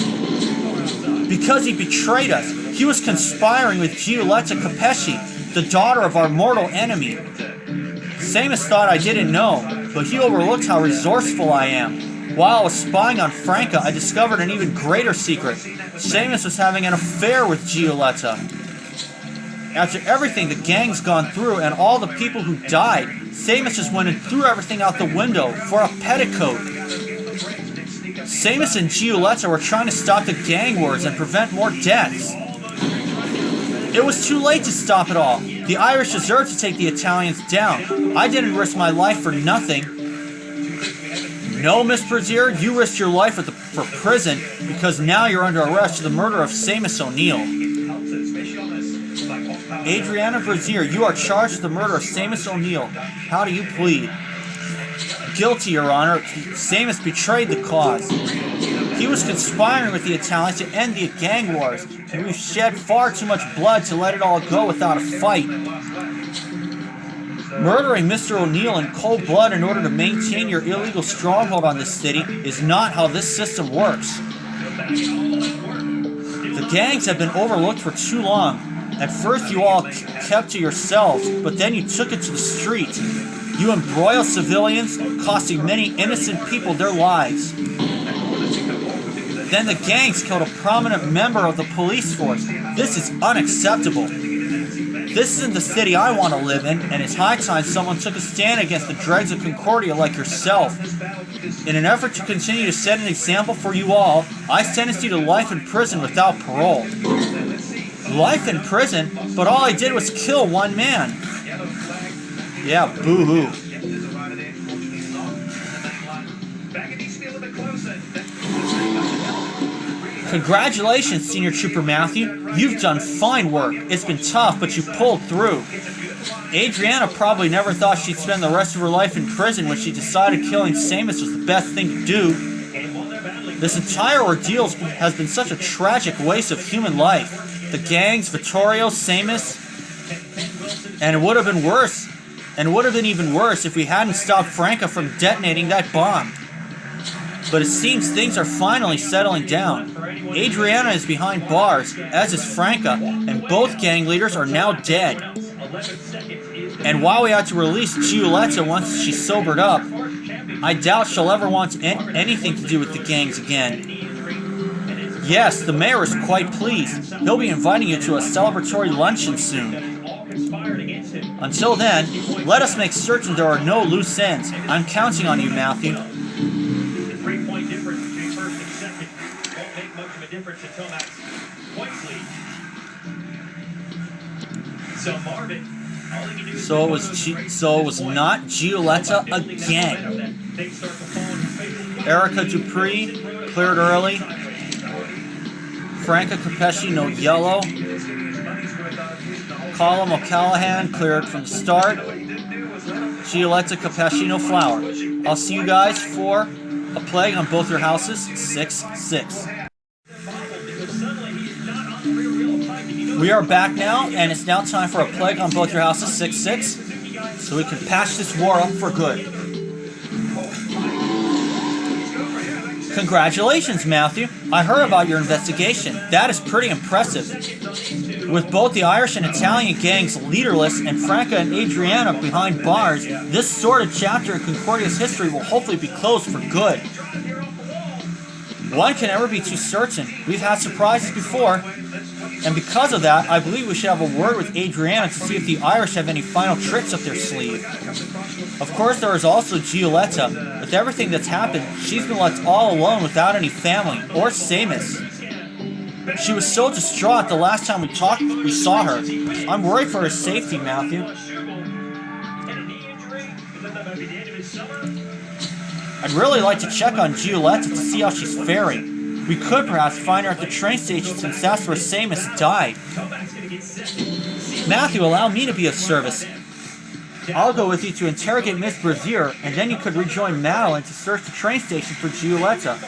Because he betrayed us. He was conspiring with Giulietta Capesci, the daughter of our mortal enemy. Seamus thought I didn't know, but he overlooked how resourceful I am. While I was spying on Franca, I discovered an even greater secret. Seamus was having an affair with Giulietta. After everything the gang's gone through and all the people who died, Seamus just went and threw everything out the window for a petticoat. Seamus and Giulietta were trying to stop the gang wars and prevent more deaths. It was too late to stop it all. The Irish deserved to take the Italians down. I didn't risk my life for nothing. No, Miss Brazier, you risked your life for prison because now you're under arrest for the murder of Seamus O'Neill. Adriana Brazier, you are charged with the murder of Seamus O'Neill. How do you plead? Guilty, Your Honor. Seamus betrayed the cause. He was conspiring with the Italians to end the gang wars, and we've shed far too much blood to let it all go without a fight. Murdering Mr. O'Neill in cold blood in order to maintain your illegal stronghold on this city is not how this system works. The gangs have been overlooked for too long. At first you all kept to yourselves, but then you took it to the streets. You embroiled civilians, costing many innocent people their lives. Then the gangs killed a prominent member of the police force. This is unacceptable. This isn't the city I want to live in, and it's high time someone took a stand against the dregs of Concordia like yourself. In an effort to continue to set an example for you all, I sentenced you to life in prison without parole. Life in prison? But all I did was kill one man. Yeah, boo-hoo. Congratulations, Senior Trooper Matthew. You've done fine work. It's been tough, but you pulled through. Adriana probably never thought she'd spend the rest of her life in prison when she decided killing Seamus was the best thing to do. This entire ordeal has been such a tragic waste of human life. The gangs, Vittorio, Seamus, and it would have been worse And it would have been even worse if we hadn't stopped Franca from detonating that bomb. But it seems things are finally settling down. Adriana is behind bars, as is Franca, and both gang leaders are now dead. And while we had to release Giulietta once she's sobered up, I doubt she'll ever want anything to do with the gangs again. Yes, the mayor is quite pleased. He'll be inviting you to a celebratory luncheon soon. Until then, let us make certain there are no loose ends. I'm counting on you, Matthew. The 3-point difference between first and second won't make much of a difference until Max points lead. So Marvin, all he can do is So it was not Giulietta again. Erica Dupree cleared early. Franca Capesci, no yellow. Colin O'Callahan cleared from the start. Giulietta Capesci, no flower. I'll see you guys for A Plague on Both Your Houses, 6-6. We are back now, and it's now time for A Plague on Both Your Houses, 6-6, so we can patch this war up for good. Congratulations, Matthew. I heard about your investigation. That is pretty impressive. With both the Irish and Italian gangs leaderless and Franca and Adriana behind bars, this sordid chapter in Concordia's history will hopefully be closed for good. One can never be too certain. We've had surprises before, and because of that, I believe we should have a word with Adriana to see if the Irish have any final tricks up their sleeve. Of course, there is also Giulietta. With everything that's happened, she's been left all alone without any family, or Seamus. She was so distraught the last time we saw her. I'm worried for her safety, Matthew. I'd really like to check on Giulietta to see how she's faring. We could perhaps find her at the train station since that's where Seamus died. Matthew, allow me to be of service. I'll go with you to interrogate Miss Brazier, and then you could rejoin Madeline to search the train station for Giulietta.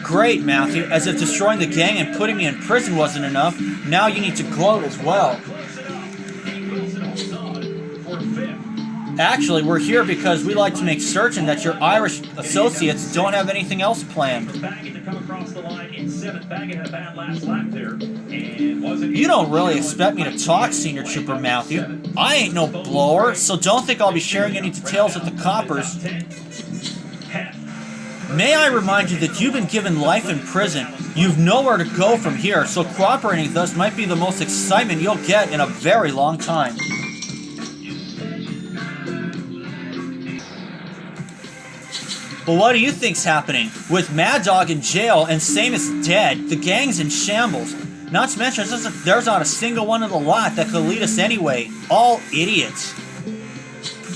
Great, Matthew. As if destroying the gang and putting me in prison wasn't enough, now you need to gloat as well. Actually, we're here because we like to make certain that your Irish associates don't have anything else planned. You don't really expect me to talk, Senior Trooper Matthew. I ain't no blower, so don't think I'll be sharing any details with the coppers. May I remind you that you've been given life in prison. You've nowhere to go from here, so cooperating with us might be the most excitement you'll get in a very long time. But what do you think's happening? With Mad Dog in jail and Seamus dead, the gang's in shambles. Not to mention, there's not a single one of the lot that could lead us anyway. All idiots.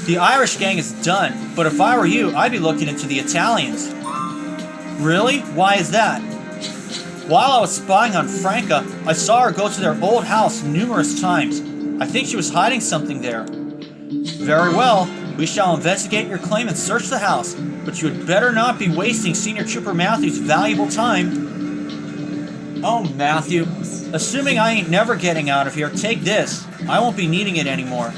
The Irish gang is done, but if I were you, I'd be looking into the Italians. Really? Why is that? While I was spying on Franca, I saw her go to their old house numerous times. I think she was hiding something there. Very well. We shall investigate your claim and search the house, but you had better not be wasting Senior Trooper Matthew's valuable time. Oh, Matthew. Assuming I ain't never getting out of here, take this. I won't be needing it anymore.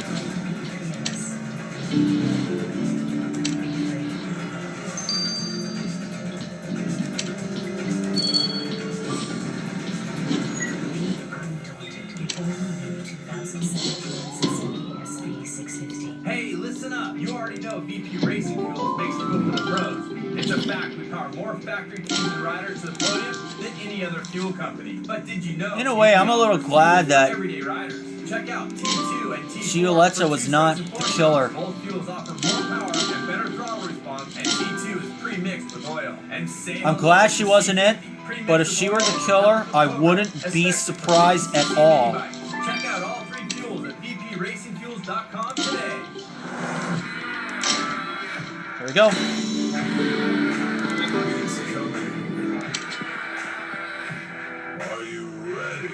Hey, listen up. You already know VP Racing Fuels makes fuel for the pros. It's a fact we power more factory teams and riders to the podium than any other fuel company. But did you know? In a way, I'm a little glad that everyday riders. Check out T2 and T4. Giulietta was not the killer. Both fuels offer more power and better throttle response, and T2 is pre-mixed with oil. And I'm glad she wasn't it, but if she were the killer, I wouldn't be surprised at all. Check out all 3 fuels at vpracingfuels.com today. Here we go. Are you ready?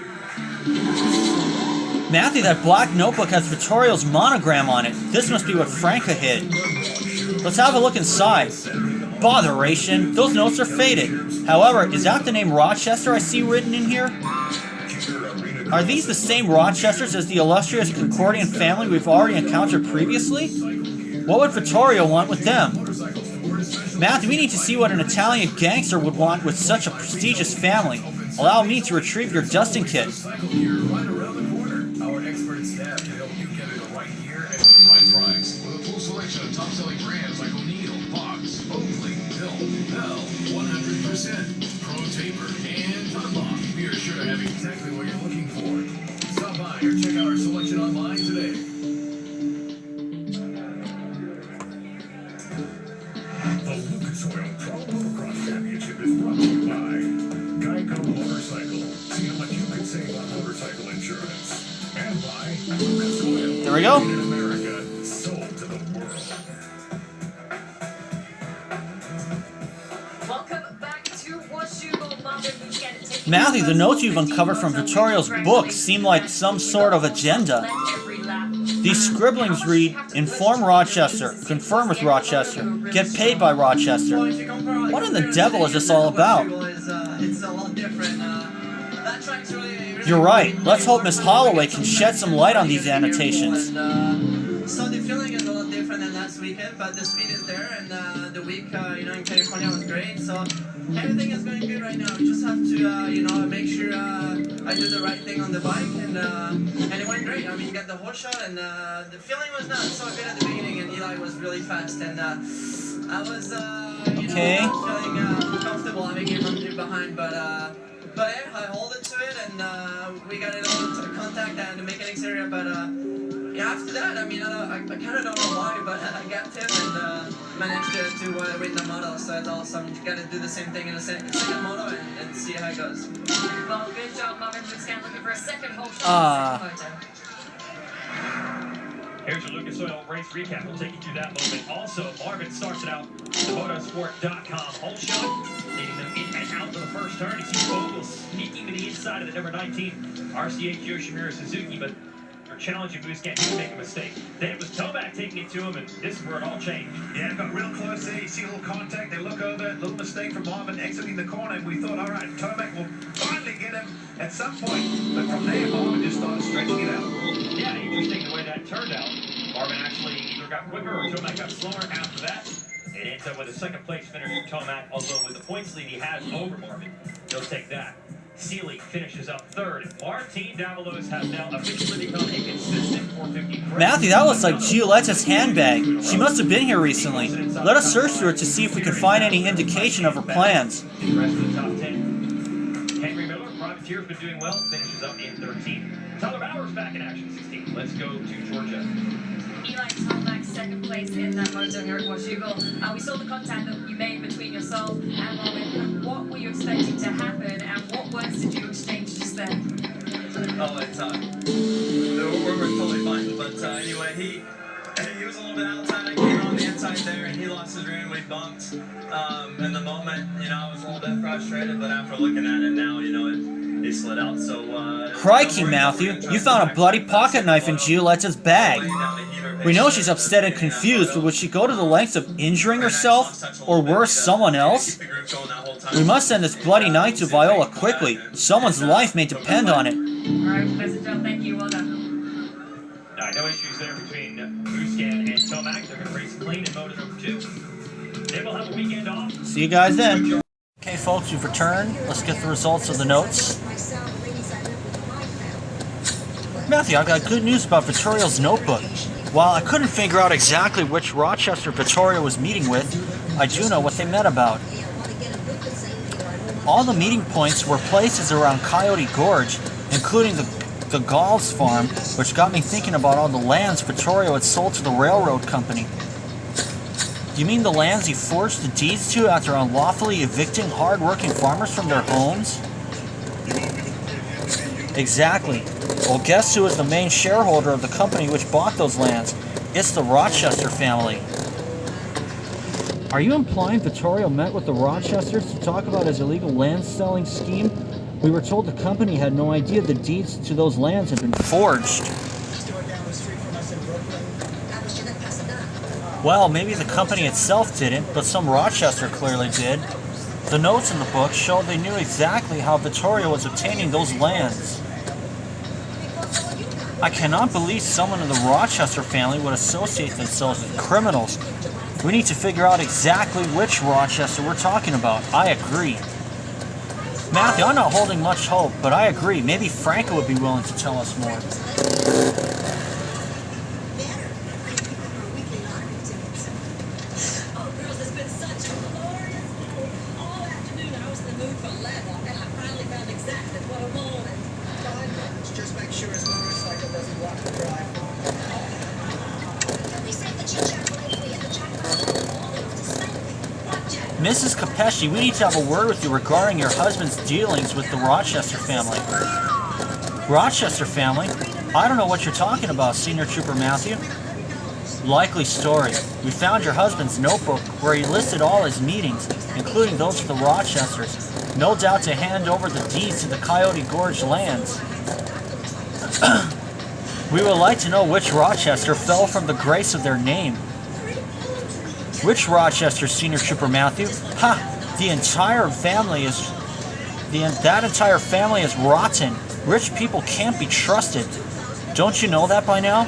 Matthew, that black notebook has Vittorio's monogram on it. This must be what Franca hid. Let's have a look inside. Botheration! Those notes are faded. However, is that the name Rochester I see written in here? Are these the same Rochesters as the illustrious Concordian family we've already encountered previously? What would Vittorio want with them? Matthew, we need to see what an Italian gangster would want with such a prestigious family. Allow me to retrieve your dusting kit. Cycle here right around the corner. Our expert staff to help you get it right here at the right price. With a full selection of top-selling brands like O'Neill, Fox, Oakley, Hill, Bell, 100%, Pro Taper, and Dunlop. We are sure to have exactly what you're looking for. Stop by or check out our selection online today. The Lucas Oil Pro Motocross Championship is brought to you by Geico Motorcycle. See how much you could save on motorcycle insurance. And by Lucas Oil. There we go. Made in America, sold to the world. Welcome back to Washougal Marvin Weekend. Matthew, the notes you've uncovered from Vittorio's book seem like some sort of agenda. These scribblings read, inform Rochester, confirm with Rochester, get paid by Rochester. What in the devil is this all about? It's a lot different. That track's really You're right. Let's hope Miss Holloway can shed some light on these annotations. So the feeling is a lot different than last weekend, but the speed is there, and the week, in California was great. So everything is going good right now. We just have to, make sure I do the right thing on the bike, and it went great. I mean, you got the whole shot, and the feeling was not so good at the beginning, and Eli was really fast, and I was, Okay. feeling uncomfortable having him run through behind, but yeah, I hold it to it, and we got it all to contact and the mechanics area, but yeah, after that, I mean, I kind of don't know why, but I got him and managed to win the model, so it's awesome. You got to do the same thing in the second model and see how it goes. Well, good job, Marvin. We're looking for a second whole shot. Here's your Lucas Oil race recap. We'll take you through that moment. Also, Marvin starts it out the motorsport.com whole shot, leading them in and out to the first turn. He sees Vogel sneaking to the inside of the number 19 RCH Yoshimura Suzuki, but for challenging Muscat, he would make a mistake. Then it was Tomac taking it to him, and this is where it all changed. Yeah, got real close there. You see a little contact. They look over. Little mistake from Marvin exiting the corner. And we thought, all right, Tomac will finally get him at some point. But from there, Marvin just started stretching it out. Yeah, interesting the way that turned out. Marvin actually either got quicker or Tomac got slower after that. It ends up with a second place finish for Tomac, although with the points lead he has over Marvin, he'll take that. Seeley finishes up third. Martin Davalos has now officially become a consistent 450. Matthew, that looks like Gioletta's handbag. She must have been here recently. Let us search through it to see if we can find any indication of her plans. The rest of the top 10. Henry Miller, Privateer's been doing well, finishes up in 13. Tyler Bowers back in action, 16. Let's go to Georgia. Eli Tomac, second place in that moto here at Washougal. We saw the contact that you made between yourself and Marvin. What were you expecting to happen, and what words did you exchange just then? Oh, it's we're totally fine. But anyway, he was a little bit outside. I came on the inside there, and he lost his rear. We bumped. In the moment, I was a little bit frustrated, but after looking at it now, it slid out. So. Crikey, Matthew! You found a bloody pocket knife in Gioletta's bag. We know she's upset and confused, but would she go to the lengths of injuring herself, or worse, someone else? We must send this bloody knife to Viola quickly. Someone's life may depend on it. Alright, Professor Joe, thank you. Well done. No issues there between Muscat and Tomac. They're going to race clean in motor number 2. Then we'll have a weekend off. See you guys then. Okay, folks, we've returned. Let's get the results of the notes. Matthew, I've got good news about Vittorio's notebook. While I couldn't figure out exactly which Rochester Vittorio was meeting with, I do know what they met about. All the meeting points were places around Coyote Gorge, including the Galls farm, which got me thinking about all the lands Vittorio had sold to the railroad company. You mean the lands he forged the deeds to after unlawfully evicting hard-working farmers from their homes? Exactly. Well, guess who is the main shareholder of the company which bought those lands? It's the Rochester family. Are you implying Vittorio met with the Rochesters to talk about his illegal land selling scheme? We were told the company had no idea the deeds to those lands had been forged. Store down the street from us in Brooklyn. Well, maybe the company itself didn't, but some Rochester clearly did. The notes in the book show they knew exactly how Vittoria was obtaining those lands. I cannot believe someone in the Rochester family would associate themselves with criminals. We need to figure out exactly which Rochester we're talking about. I agree. Matthew, I'm not holding much hope, but I agree. Maybe Franco would be willing to tell us more. Oh, girls, it's been such a glorious day. All afternoon I was in the mood for leather, and I finally found exactly what I wanted. 5 minutes. Just make sure his motorcycle doesn't block the driveway. They said the chit-chat lady and the jackpot all over to smoke. Blackjack. Mrs. Capesci, we need to have a word with you regarding your husband's dealings with the Rochester family. Rochester family? I don't know what you're talking about, Senior Trooper Matthew. Likely story. We found your husband's notebook where he listed all his meetings, including those with the Rochesters, no doubt to hand over the deeds to the Coyote Gorge lands. We would like to know which Rochester fell from the grace of their name. Which Rochester, Senior Trooper Matthew? Ha! The entire family is... that entire family is rotten. Rich people can't be trusted. Don't you know that by now?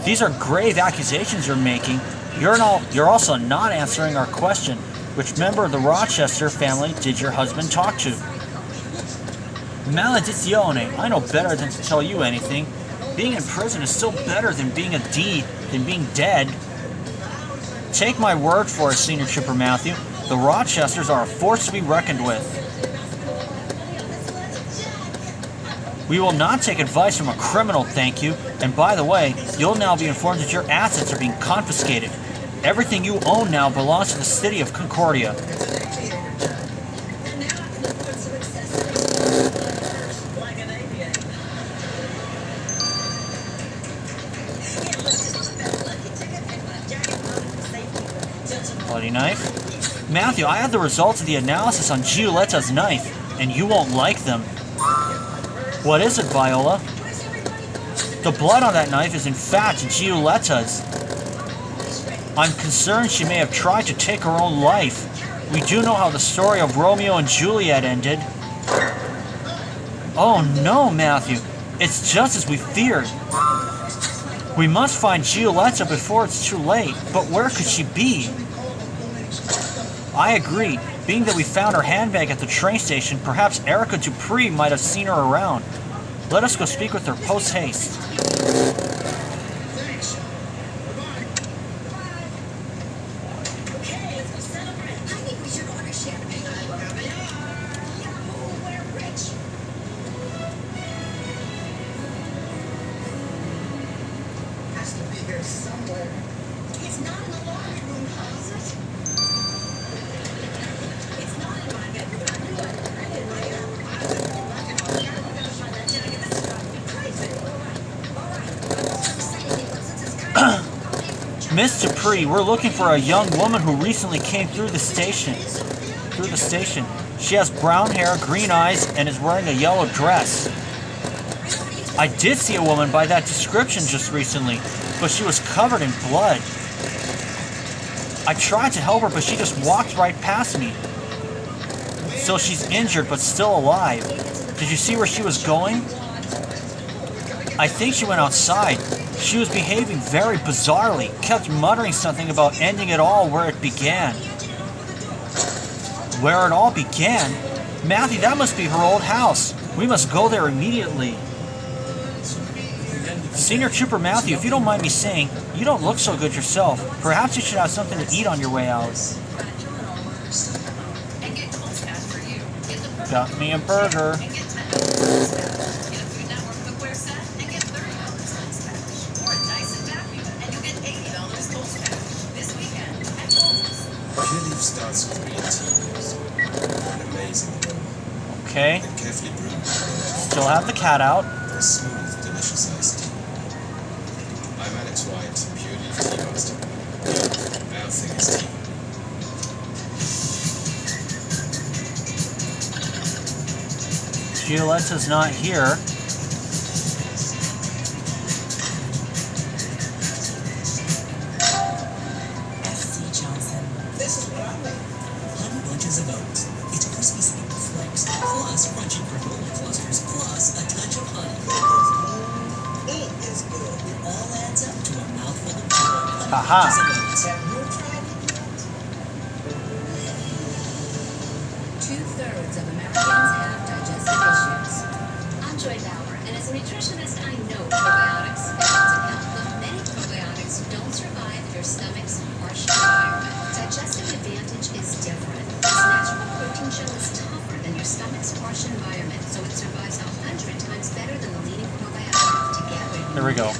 These are grave accusations you're making. You're also not answering our question. Which member of the Rochester family did your husband talk to? Maledizione, I know better than to tell you anything. Being in prison is still better than being being dead. Take my word for it, Senior Trooper Matthew. The Rochesters are a force to be reckoned with. We will not take advice from a criminal, thank you. And by the way, you'll now be informed that your assets are being confiscated. Everything you own now belongs to the city of Concordia. Bloody knife. Matthew, I have the results of the analysis on Gioletta's knife, and you won't like them. What is it, Viola? The blood on that knife is in fact Gioletta's. I'm concerned she may have tried to take her own life. We do know how the story of Romeo and Juliet ended. Oh no, Matthew. It's just as we feared. We must find Gioletta before it's too late, but where could she be? I agree. Being that we found her handbag at the train station, perhaps Erica Dupree might have seen her around. Let us go speak with her post-haste. Okay, let's go celebrate. I think we should order champagne. Yahoo, we're rich. Has to be here somewhere. It's not in the laundry room closet. It's not in my bedroom. I knew it. I did right up. I was gonna find that jacket. This is driving me crazy. All right. Miss Dupree, we're looking for a young woman who recently came through the station. She has brown hair, green eyes, and is wearing a yellow dress. I did see a woman by that description just recently, but she was covered in blood. I tried to help her, but she just walked right past me. So she's injured, but still alive. Did you see where she was going? I think she went outside. She was behaving very bizarrely, kept muttering something about ending it all where it began. Where it all began? Matthew, that must be her old house. We must go there immediately. Senior Trooper Matthew, if you don't mind me saying, you don't look so good yourself. Perhaps you should have something to eat on your way out. Got me a burger. Pure Leaf starts with green tea. An amazing aroma. Okay. And carefully brewed. Still have the cat out. For a smooth, delicious iced tea. I'm Alex White, Pure Leaf Tea Master. Bouncing his tea. Gioletta's not here. bunches of oats. It's crispy sweet flakes, plus crunchy granola clusters, plus a touch of honey. It is good. It all adds up to a mouthful of joy. Haha. Bunches of oats. Have you tried it yet? 2/3 of Americans have digestive issues. I'm Joy Bauer, and as a nutritionist, I know probiotics help to help, but many probiotics don't survive your stomach's harsh environment. Digestive Advantage is different. Its natural protein shell is tougher than your stomach's harsh environment, so it survives 100 times better than the leading probiotic. Together, There we go. Hot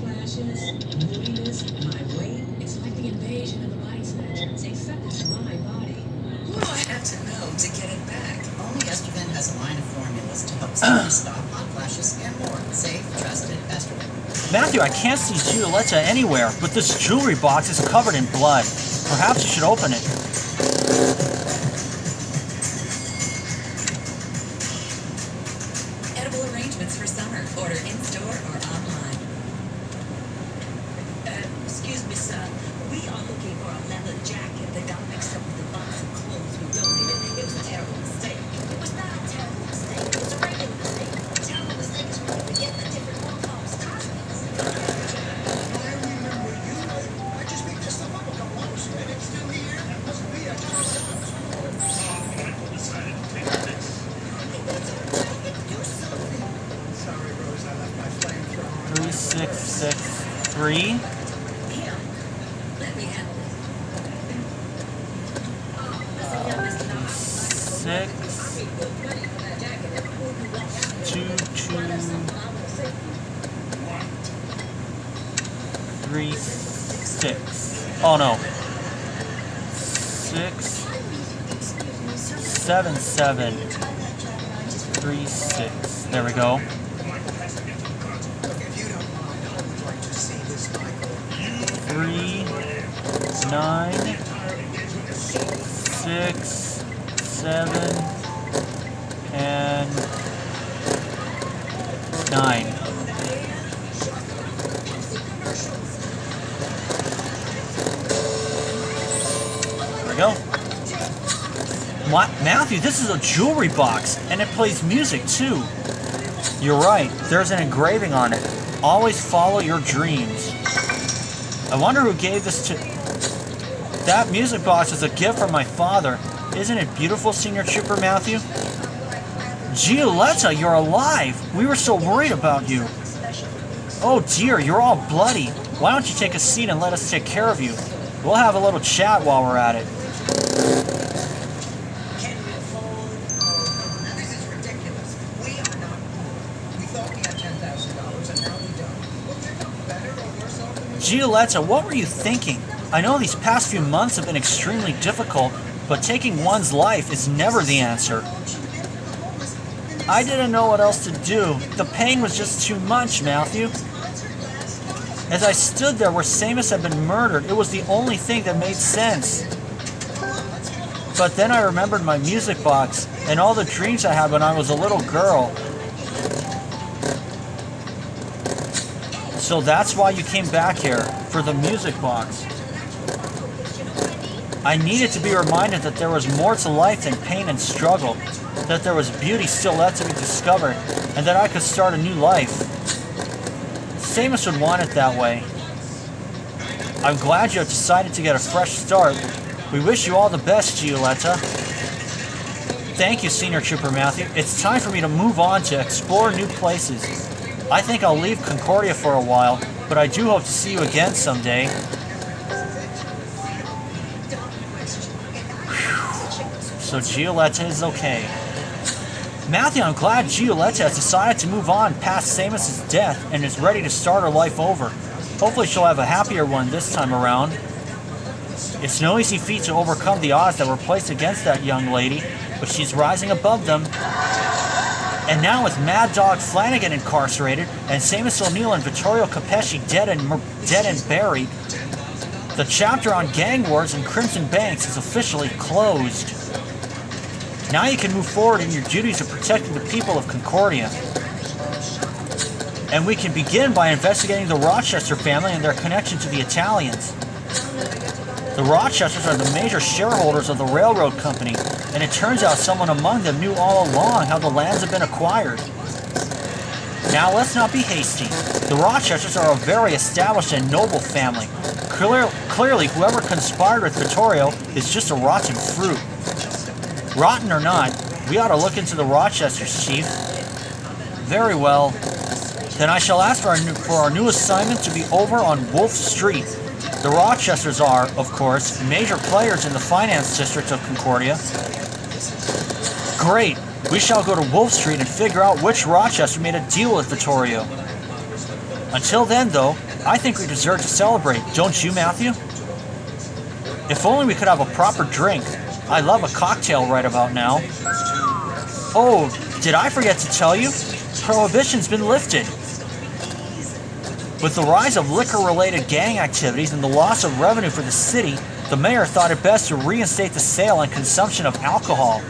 flashes, moodiness, migraine. It's like the invasion of the body snatchers, except it's my body. What do I have to know to get it back? Only Estrogen has a line of formulas to help safely stop hot flashes and more. Safe, trusted Estrogen. Matthew, I can't see Giulietta anywhere, but this jewelry box is covered in blood. Perhaps you should open it. Edible arrangements for summer. Order in-store or online. Excuse me, sir. We are looking for a leather jacket that got mixed up with the box of clothes we donated. It was a terrible mistake. It was not a terrible mistake. It was a regular mistake. A terrible mistake is when you forget the different one calls costumes. I remember you. I just picked this stuff up a couple hours ago, and it's still here. It must be a Michael decided to take this. Do something. Sorry, Rose, I left my flamethrower. 3663. Here, let me handle it. Oh, listen here, Mr. Knox. 6 I mean, good money for that jacket. If I hold you walk out, 2 well, that's 2 something I want to say. 3 6. Oh no. 6 7 7 3 6. There we go. Look, if you don't mind, I would like to see this, Michael. 3 9 6 7 and 9. There we go. Matthew, this is a jewelry box, and it plays music too. You're right, there's an engraving on it. Always follow your dreams. I wonder who gave this to... That music box is a gift from my father. Isn't it beautiful, Senior Trooper Matthew? Giulietta, you're alive! We were so worried about you. Oh dear, you're all bloody. Why don't you take a seat and let us take care of you? We'll have a little chat while we're at it. Can we afford? Now, this is ridiculous. We are not poor. We thought we had $10,000, and now we don't. Well, you're not better or worse off than we Giulietta, what were you thinking? I know these past few months have been extremely difficult, but taking one's life is never the answer. I didn't know what else to do. The pain was just too much, Matthew. As I stood there where Samus had been murdered, it was the only thing that made sense. But then I remembered my music box and all the dreams I had when I was a little girl. So that's why you came back here, for the music box. I needed to be reminded that there was more to life than pain and struggle, that there was beauty still left to be discovered, and that I could start a new life. Samus would want it that way. I'm glad you have decided to get a fresh start. We wish you all the best, Giulietta. Thank you, Senior Trooper Matthew. It's time for me to move on to explore new places. I think I'll leave Concordia for a while, but I do hope to see you again someday. So Giulietta is okay. Matthew, I'm glad Giulietta has decided to move on past Samus's death and is ready to start her life over. Hopefully she'll have a happier one this time around. It's no easy feat to overcome the odds that were placed against that young lady, but she's rising above them. And now with Mad Dog Flanagan incarcerated and Samus O'Neill and Vittorio Capesci dead and buried, the chapter on gang wars and Crimson Banks is officially closed. Now you can move forward in your duties of protecting the people of Concordia. And we can begin by investigating the Rochester family and their connection to the Italians. The Rochesters are the major shareholders of the railroad company, and it turns out someone among them knew all along how the lands have been acquired. Now let's not be hasty. The Rochesters are a very established and noble family. Clearly, whoever conspired with Vittorio is just a rotten fruit. Rotten or not, we ought to look into the Rochesters, Chief. Very well. Then I shall ask for our new assignment to be over on Wolf Street. The Rochesters are, of course, major players in the finance district of Concordia. Great! We shall go to Wolf Street and figure out which Rochester made a deal with Vittorio. Until then, though, I think we deserve to celebrate, don't you, Matthew? If only we could have a proper drink. I love a cocktail right about now. Oh, did I forget to tell you? Prohibition's been lifted. With the rise of liquor-related gang activities and the loss of revenue for the city, the mayor thought it best to reinstate the sale and consumption of alcohol.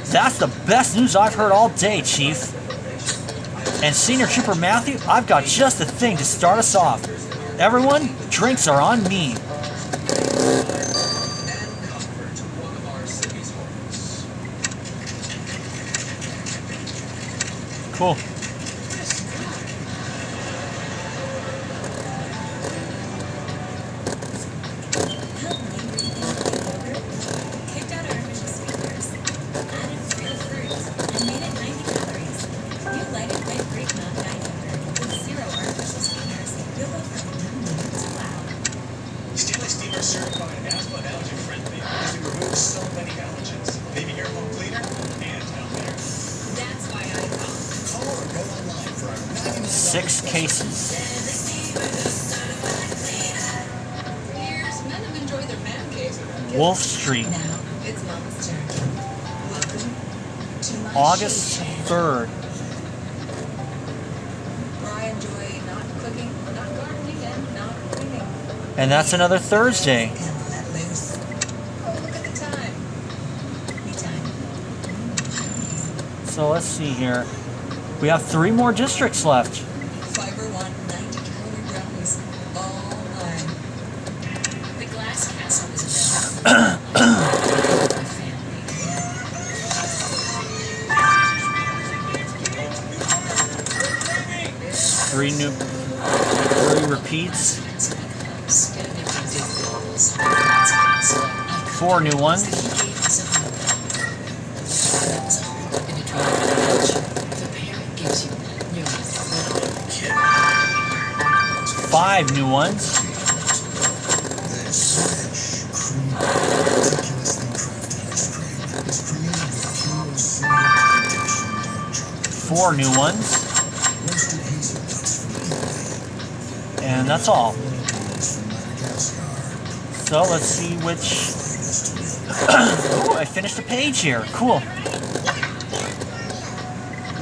That's the best news I've heard all day, Chief. And Senior Trooper Matthew, I've got just the thing to start us off. Everyone, drinks are on me. Cool. Kicked out artificial sweeteners. Added real fruit and made it 90 calories. New lighted red grape milk diet yogurt with 0 artificial sweeteners. You'll go from yum to wow. Stanley Steamer certified asthma and allergen friendly because it removes so many allergens. Baby hair foam cleaner and down there. That's why I call. Call or go online for our 6 cases. Years, men have enjoyed their man caves. Wolf Street, Now it's Mama's turn. Welcome to my August shade shed, 3rd. Where I enjoy not cooking, not gardening, and not cleaning. And that's another Thursday. Gonna let loose. Oh, look at the time. Me time. So let's see here. We have 3 more districts left. Fiber one 90-calorie brownies. All mine. The glass castle is available. My family. 3 repeats. 4 new ones. 5 new ones. 4 new ones. And that's all. So let's see which... Oh, I finished a page here. Cool. Return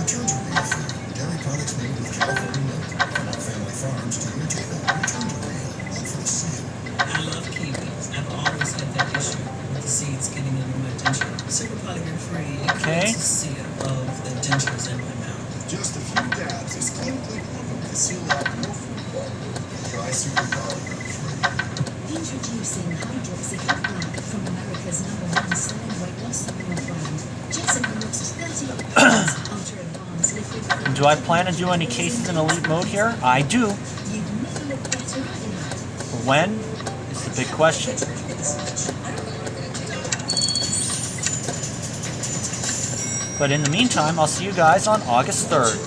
to real food. Dairy products made with California milk. From our family farms to your table. Return to real. All for the same. I love kiwis. I've always had that issue with the seeds getting under my denture. Super polymer free. It Okay. creates a seal of the dentures in my mouth. Just a few dabs is clinically proven to seal out more food quality. Try Super Polymer Free. Introducing Hydroxychloroquine from America's #1 selling weight loss supplement brand. Jason looks 30 ultra advanced liquid. Do I plan to do any cases in elite mode here? I do. You'd never look better in When is the big question. But in the meantime, I'll see you guys on August 3rd.